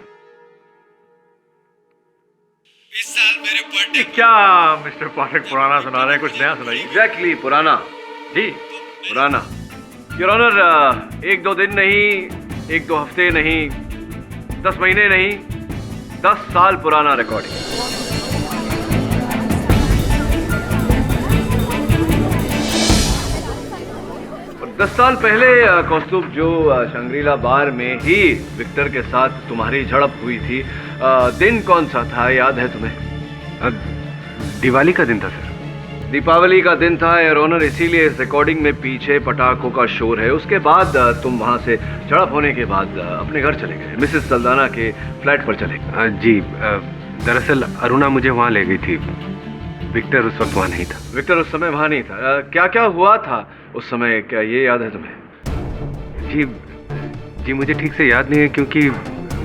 इस साल मेरे बर्थडे। क्या मिस्टर पाठक पुराना सुना रहे हैं? कुछ नया सुनाइए। एग्जैक्टली पुराना जी, पुराना योर ऑनर। 1-2 दिन नहीं, 1-2 हफ्ते नहीं, 10 महीने नहीं, 10 साल पुराना रिकॉर्डिंग। और 10 साल पहले कौस्तुभ, जो शंग्रीला बार में ही विक्टर के साथ तुम्हारी झड़प हुई थी, दिन कौन सा था याद है तुम्हें? दिवाली का दिन था सर। दीपावली का दिन था योर ऑनर, इसीलिए इस रिकॉर्डिंग में पीछे पटाखों का शोर है। उसके बाद तुम वहां से झड़प होने के बाद अपने घर चले गए, मिसेस सल्दाना के फ्लैट पर चले गए। जी, दरअसल अरुणा मुझे वहाँ ले गई थी। विक्टर उस वक्त वहाँ नहीं था। विक्टर उस समय वहाँ नहीं था। क्या क्या हुआ था उस समय, क्या ये याद है तुम्हें? जी मुझे ठीक से याद नहीं है, क्योंकि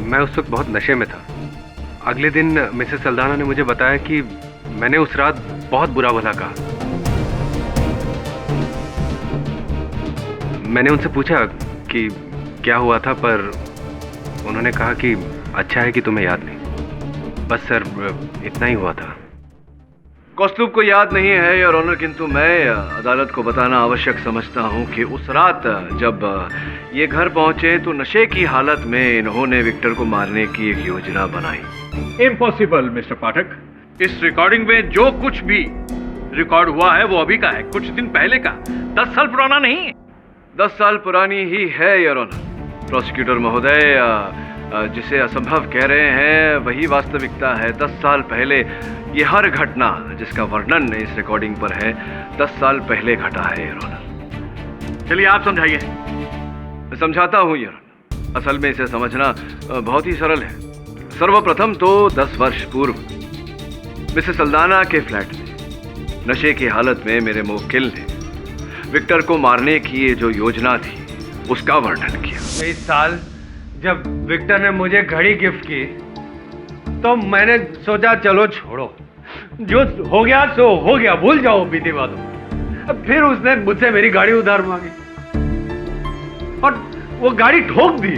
मैं उस वक्त बहुत नशे में था। अगले दिन मिसेस सल्दाना ने मुझे बताया कि मैंने उस रात बहुत बुरा भला कहा। मैंने उनसे पूछा कि क्या हुआ था, पर उन्होंने कहा कि अच्छा है कि तुम्हें याद नहीं। बस सर, इतना ही हुआ था। कौस्तुभ को याद नहीं है योर ऑनर, किंतु मैं अदालत को बताना आवश्यक समझता हूं कि उस रात जब ये घर पहुंचे तो नशे की हालत में इन्होंने विक्टर को मारने की एक योजना बनाई। इम्पॉसिबल मिस्टर पाठक। इस रिकॉर्डिंग में जो कुछ भी रिकॉर्ड हुआ है वो अभी का है, कुछ दिन पहले का, 10 साल पुराना नहीं। 10 साल पुरानी ही है योर ऑनर। प्रोसिक्यूटर महोदय, जिसे असंभव कह रहे हैं वही वास्तविकता है। 10 साल पहले ये हर घटना जिसका वर्णन इस रिकॉर्डिंग पर है 10 साल पहले घटा है योर ऑनर। चलिए आप समझाइए। मैं समझाता हूँ योर ऑनर। असल में इसे समझना बहुत ही सरल है। सर्वप्रथम तो 10 वर्ष पूर्व मिसेस सल्दाना के फ्लैट में नशे की हालत में मेरे मुवक्किल ने विक्टर को मारने की ये जो योजना थी उसका वर्णन किया। इस साल जब विक्टर ने मुझे घड़ी गिफ्ट की तो मैंने सोचा चलो छोड़ो, जो हो गया सो हो गया, भूल जाओ बीती बातों। फिर उसने मुझसे मेरी गाड़ी उधार मांगी और वो गाड़ी ठोक दी।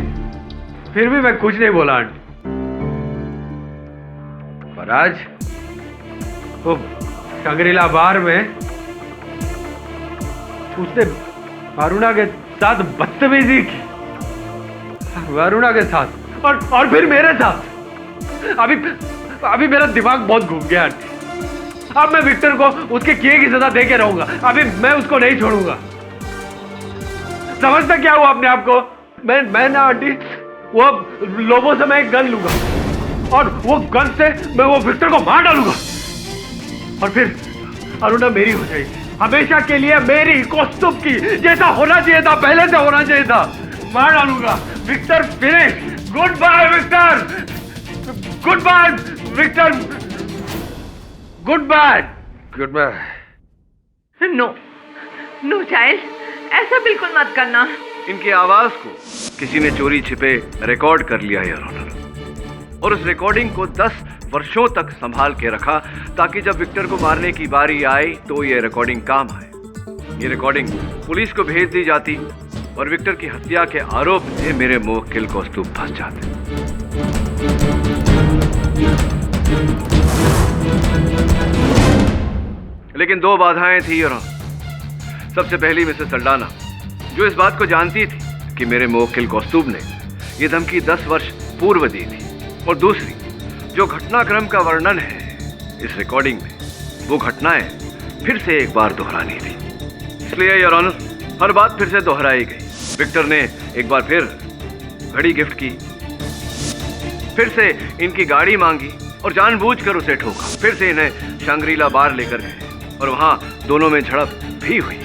फिर भी मैं कुछ नहीं बोला आंटी। पर आज वो शंग्रीला बार में उसने अरुणा के साथ बदतमीजी की, अरुणा के साथ और फिर मेरे साथ। अभी मेरा दिमाग बहुत घूम गया आंटी। अब मैं विक्टर को उसके किए की सजा दे के रहूंगा। अभी मैं उसको नहीं छोड़ूंगा। समझता क्या हुआ अपने आप को? मैं ना आंटी, वो लोगों से मैं एक गन लूंगा और वो गन से मैं वो विक्टर को मार डालूंगा और फिर अरुणा मेरी हो जाएगी, हमेशा के लिए मेरी, कौस्तुभ की। जैसा होना चाहिए था, पहले से होना चाहिए था। मार डालूंगा। Victor finish. Good bye Victor, good bye Victor, good bye, good bye. No no child, ऐसा बिल्कुल मत करना। इनकी आवाज को किसी ने चोरी छिपे रिकॉर्ड कर लिया योर ऑनर, और उस रिकॉर्डिंग को 10 वर्षों तक संभाल के रखा ताकि जब विक्टर को मारने की बारी आई तो ये रिकॉर्डिंग काम आए। ये रिकॉर्डिंग पुलिस को भेज दी जाती और विक्टर की हत्या के आरोप में मेरे मुवक्किल कौस्तुभ फंस जाते। लेकिन दो बाधाएं थी और सबसे पहली मिसेस सल्डाना, जो इस बात को जानती थी कि मेरे मुवक्किल कौस्तुभ ने यह धमकी 10 वर्ष पूर्व दी थी, और दूसरी, जो घटनाक्रम का वर्णन है इस रिकॉर्डिंग में, वो घटनाएं फिर से एक बार दोहरानी थी। इसलिए योर ऑनर, हर बात फिर से दोहराई गई। विक्टर ने एक बार फिर घड़ी गिफ्ट की, फिर से इनकी गाड़ी मांगी और जानबूझकर उसे ठोका। फिर से इन्हें शांग्रीला बार लेकर गए और वहां दोनों में झड़प भी हुई।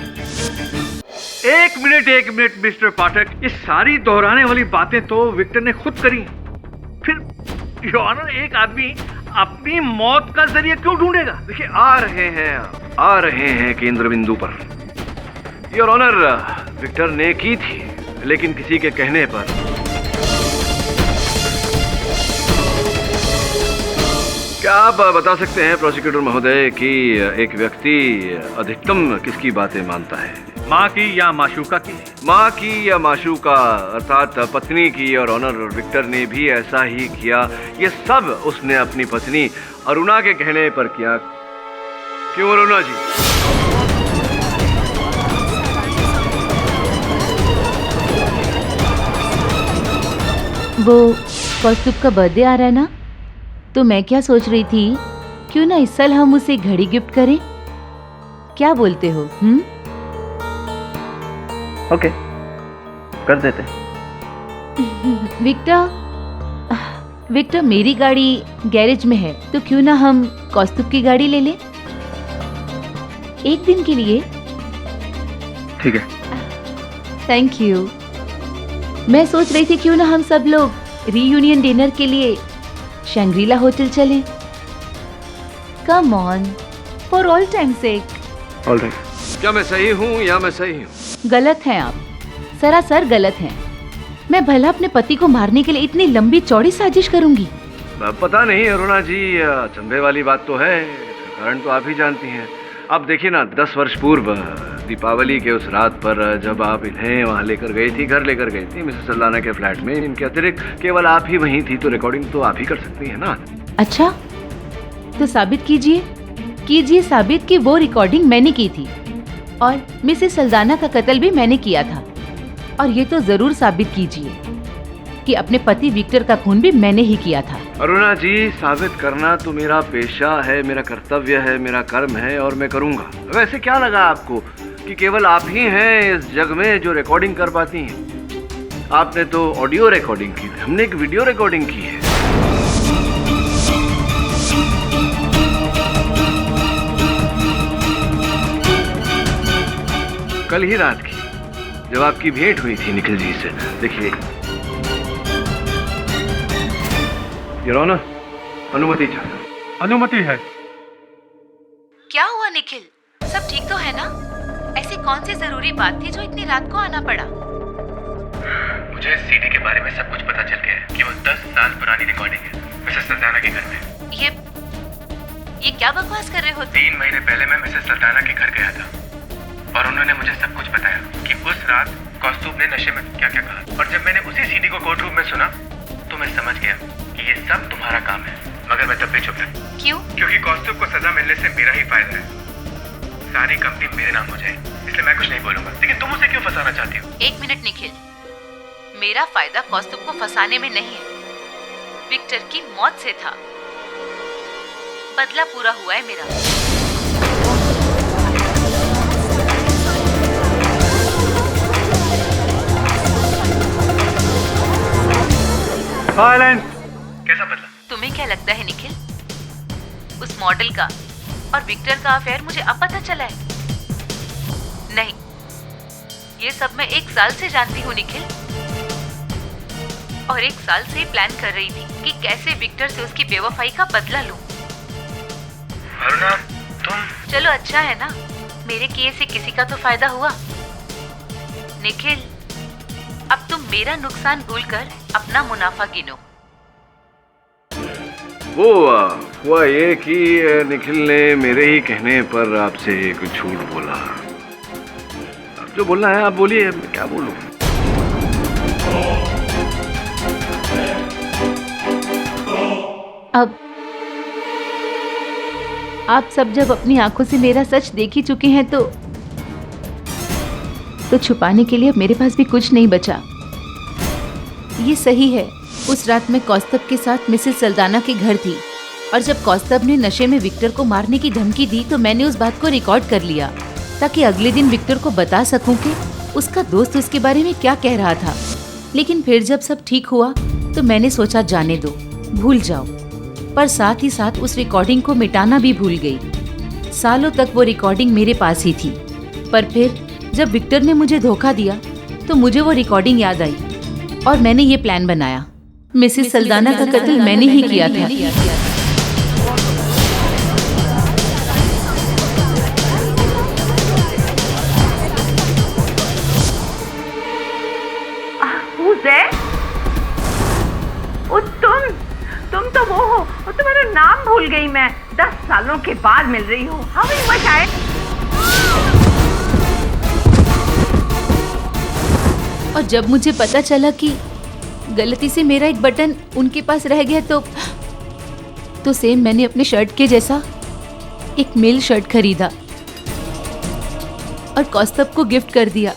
एक मिनट मिस्टर पाठक, ये सारी दोहराने वाली बातें तो विक्टर ने खुद करी। फिर योर ऑनर, एक आदमी अपनी मौत का जरिया क्यों ढूंढेगा? देखिए, आ रहे हैं केंद्र बिंदु पर। योर ऑनर, विक्टर ने की थी, लेकिन किसी के कहने पर। क्या आप बता सकते हैं प्रोसिक्यूटर महोदय कि एक व्यक्ति अधिकतम किसकी बातें मानता है? माँ की या माशूका की? माँ की या माशूका, अर्थात पत्नी की। और ऑनर, विक्टर ने भी ऐसा ही किया। ये सब उसने अपनी पत्नी अरुणा के कहने पर किया। क्यों अरुणा जी? वो कौस्तुभ का बर्थडे आ रहा है ना, तो मैं क्या सोच रही थी, क्यों ना इस साल हम उसे घड़ी गिफ्ट करें? क्या बोलते हो? ओके, कर देते। विक्टर, मेरी गाड़ी गैरेज में है, तो क्यों ना हम कौस्तुभ की गाड़ी ले लें एक दिन के लिए? ठीक है। Thank you. मैं सोच रही थी क्यों ना हम सब लोग रीयूनियन डिनर के लिए शांग्रीला होटल चलें। Come on, for all time sake. All right. क्या मैं सही हूँ या मैं सही हूँ? गलत हैं आप, सरासर गलत हैं। मैं भला अपने पति को मारने के लिए इतनी लंबी चौड़ी साजिश करूंगी? पता नहीं अरुणा जी, चंबे वाली बात तो है, कारण तो आप ही जानती हैं। अब देखिए ना, 10 वर्ष पूर्व दीपावली के उस रात पर जब आप इन्हें वहाँ लेकर गई थी, घर लेकर गई थी मिसेस सल्डाना के फ्लैट में, इनके अतिरिक्त केवल आप ही वहीं थी, तो रिकॉर्डिंग तो आप ही कर सकती हैं ना। अच्छा, तो साबित कीजिए साबित कि वो रिकॉर्डिंग मैंने की थी और मिसेस सल्डाना का कत्ल भी मैंने किया था। और ये तो जरूर साबित कीजिए कि अपने पति विक्टर का खून भी मैंने ही किया था। अरुणा जी, साबित करना तो मेरा पेशा है, मेरा कर्तव्य है, मेरा कर्म है और मैं करूंगा। वैसे क्या लगा आपको कि केवल आप ही हैं इस जग में जो रिकॉर्डिंग कर पाती हैं? आपने तो ऑडियो रिकॉर्डिंग की थी, हमने एक वीडियो रिकॉर्डिंग की है। कल ही रात की, जब आपकी भेंट हुई थी निखिल जी से। देखिए योर ऑनर, अनुमति चाहिए। अनुमति है। क्या हुआ निखिल, सब ठीक तो है ना? ऐसी कौन सी जरूरी बात थी जो इतनी रात को आना पड़ा? मुझे सीडी के बारे में सब कुछ पता चल गया है कि वो 10 साल पुरानी रिकॉर्डिंग है मिसेस सल्डाना के घर में। ये क्या बकवास कर रहे हो? 3 महीने पहले मैं मिसेस सल्डाना के घर गया था और उन्होंने मुझे सब कुछ बताया कि उस रात कौस्तुभ ने नशे में क्या क्या कहा। और जब मैंने उसी सीडी को कोर्ट रूम में सुना तो मैं समझ गया कि ये सब तुम्हारा काम है। मगर मैं तब भी चुप था। क्यों? क्योंकि कौस्तुभ को सजा मिलने से मेरा ही फायदा है, सारी कंपनी मेरे नाम हो जाए, इसलिए मैं कुछ नहीं बोलूंगा। लेकिन तुम उसे क्यों फंसाना चाहती हो? एक मिनट निखिल, मेरा फायदा कौस्तुभ को फंसाने में नहीं है, विक्टर की मौत से था। बदला पूरा हुआ है मेरा। साइलेंस। कैसा बदला? तुम्हें क्या लगता है निखिल, उस मॉडल का और विक्टर का अफेयर मुझे अब पता चला है? नहीं, ये सब मैं 1 साल से जानती हूँ निखिल, और 1 साल से प्लान कर रही थी कि कैसे विक्टर से उसकी बेवफाई का बदला लूं। अरुणा, तुम... चलो अच्छा है ना, मेरे किए से किसी का तो फायदा हुआ। निखिल, अब तुम मेरा नुकसान भूलकर अपना मुनाफा गिनो। वो हुआ ये कि निखिल ने मेरे ही कहने पर आपसे एक झूठ बोला। अब जो बोलना है आप बोलिए, मैं क्या बोलूं। अब आप सब जब अपनी आंखों से मेरा सच देख ही चुके हैं तो छुपाने के लिए अब मेरे पास भी कुछ नहीं बचा। ये सही है, उस रात मैं कौस्तभ के साथ मिसेस सल्दाना के घर थी और जब कौस्तभ ने नशे में विक्टर को मारने की धमकी दी तो मैंने उस बात को रिकॉर्ड कर लिया ताकि अगले दिन विक्टर को बता सकूं कि उसका दोस्त उसके बारे में क्या कह रहा था। लेकिन फिर जब सब ठीक हुआ तो मैंने सोचा जाने दो, भूल जाओ, पर साथ ही साथ उस रिकॉर्डिंग को मिटाना भी भूल गई। सालों तक वो रिकॉर्डिंग मेरे पास ही थी, पर फिर जब विक्टर ने मुझे धोखा दिया तो मुझे वो रिकॉर्डिंग याद आई और मैंने ये प्लान बनाया। मिसेस सल्दाना का कत्ल मैंने ही किया था। Who's there? ओ तुम तो वो हो, और तुम्हारा नाम भूल गई मैं। 10 सालों के बाद मिल रही हूँ। How much I? और जब मुझे पता चला कि गलती से मेरा एक बटन उनके पास रह गया तो सेम मैंने अपने शर्ट के जैसा एक मेल शर्ट खरीदा और कौस्तभ को गिफ्ट कर दिया।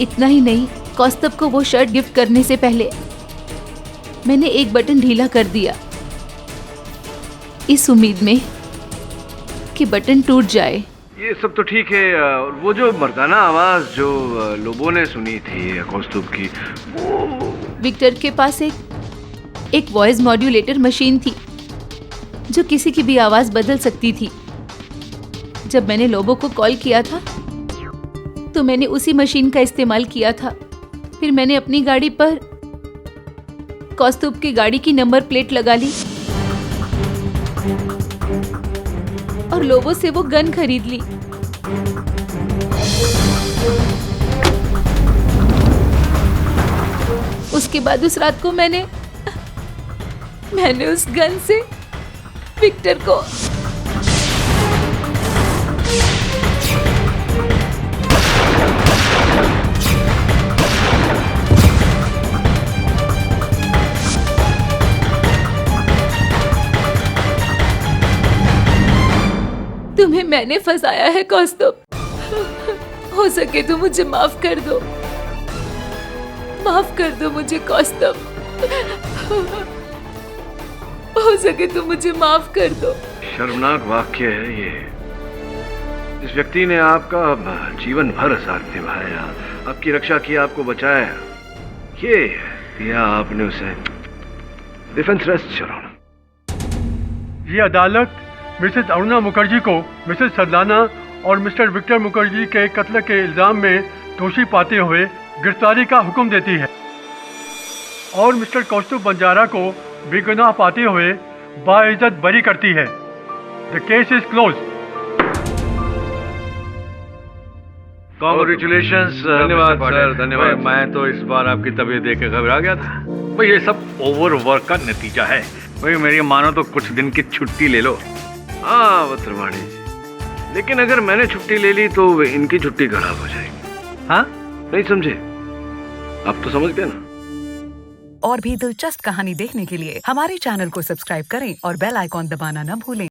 इतना ही नहीं, कौस्तभ को वो शर्ट गिफ्ट करने से पहले मैंने एक बटन ढीला कर दिया इस उम्मीद में कि बटन टूट जाए। ये सब तो ठीक है, वो जो मर्दाना आवाज जो लोगों ने सुनी थी कौस्तुभ की, वो विक्टर के पास एक वॉइस मॉड्यूलेटर मशीन थी जो किसी की भी आवाज बदल सकती थी। जब मैंने लोबो को कॉल किया था तो मैंने उसी मशीन का इस्तेमाल किया था। फिर मैंने अपनी गाड़ी पर कौस्तुभ की गाड़ी की नंबर प्लेट लगा ली और लोबो से वो गन खरीद ली। उसके बाद उस रात को मैंने उस गन से विक्टर को तुम्हें मैंने फंसाया है कौस्तुभ। हो सके तो मुझे माफ कर दो, माफ कर दो मुझे कौस्तुभ। हो सके तो मुझे माफ कर दो। शर्मनाक वाक्य है ये। इस व्यक्ति ने आपका जीवन भर साथ निभाया, आपकी रक्षा की, आपको बचाया, ये दिया आपने उसे डिफेंस रेस्ट चलाना। ये अदालत मिसेस अरुणा मुखर्जी को मिसेस सल्दाना और मिस्टर विक्टर मुखर्जी के कत्ल के इल्जाम में दोषी पाते हुए गिरफ्तारी का हुक्म देती है और मिस्टर कौस्तुभ बंजारा को बेगुनाह पाते हुए बाइज्जत बरी करती है। The case is close. Congratulations. धन्यवाद सर, धन्यवाद। मैं तो इस बार आपकी तबीयत देख के घबरा गया था। भाई ये सब ओवरवर्क का नतीजा है। भाई मेरी मानो तो कुछ दिन की छुट्टी ले लो। हाँ वत्रवाणी जी, लेकिन अगर मैंने छुट्टी ले ली तो इनकी छुट्टी खराब हो जाएगी। हाँ नहीं समझे? आप तो समझ गए ना। और भी दिलचस्प कहानी देखने के लिए हमारे चैनल को सब्सक्राइब करें और बेल आइकॉन दबाना न भूलें।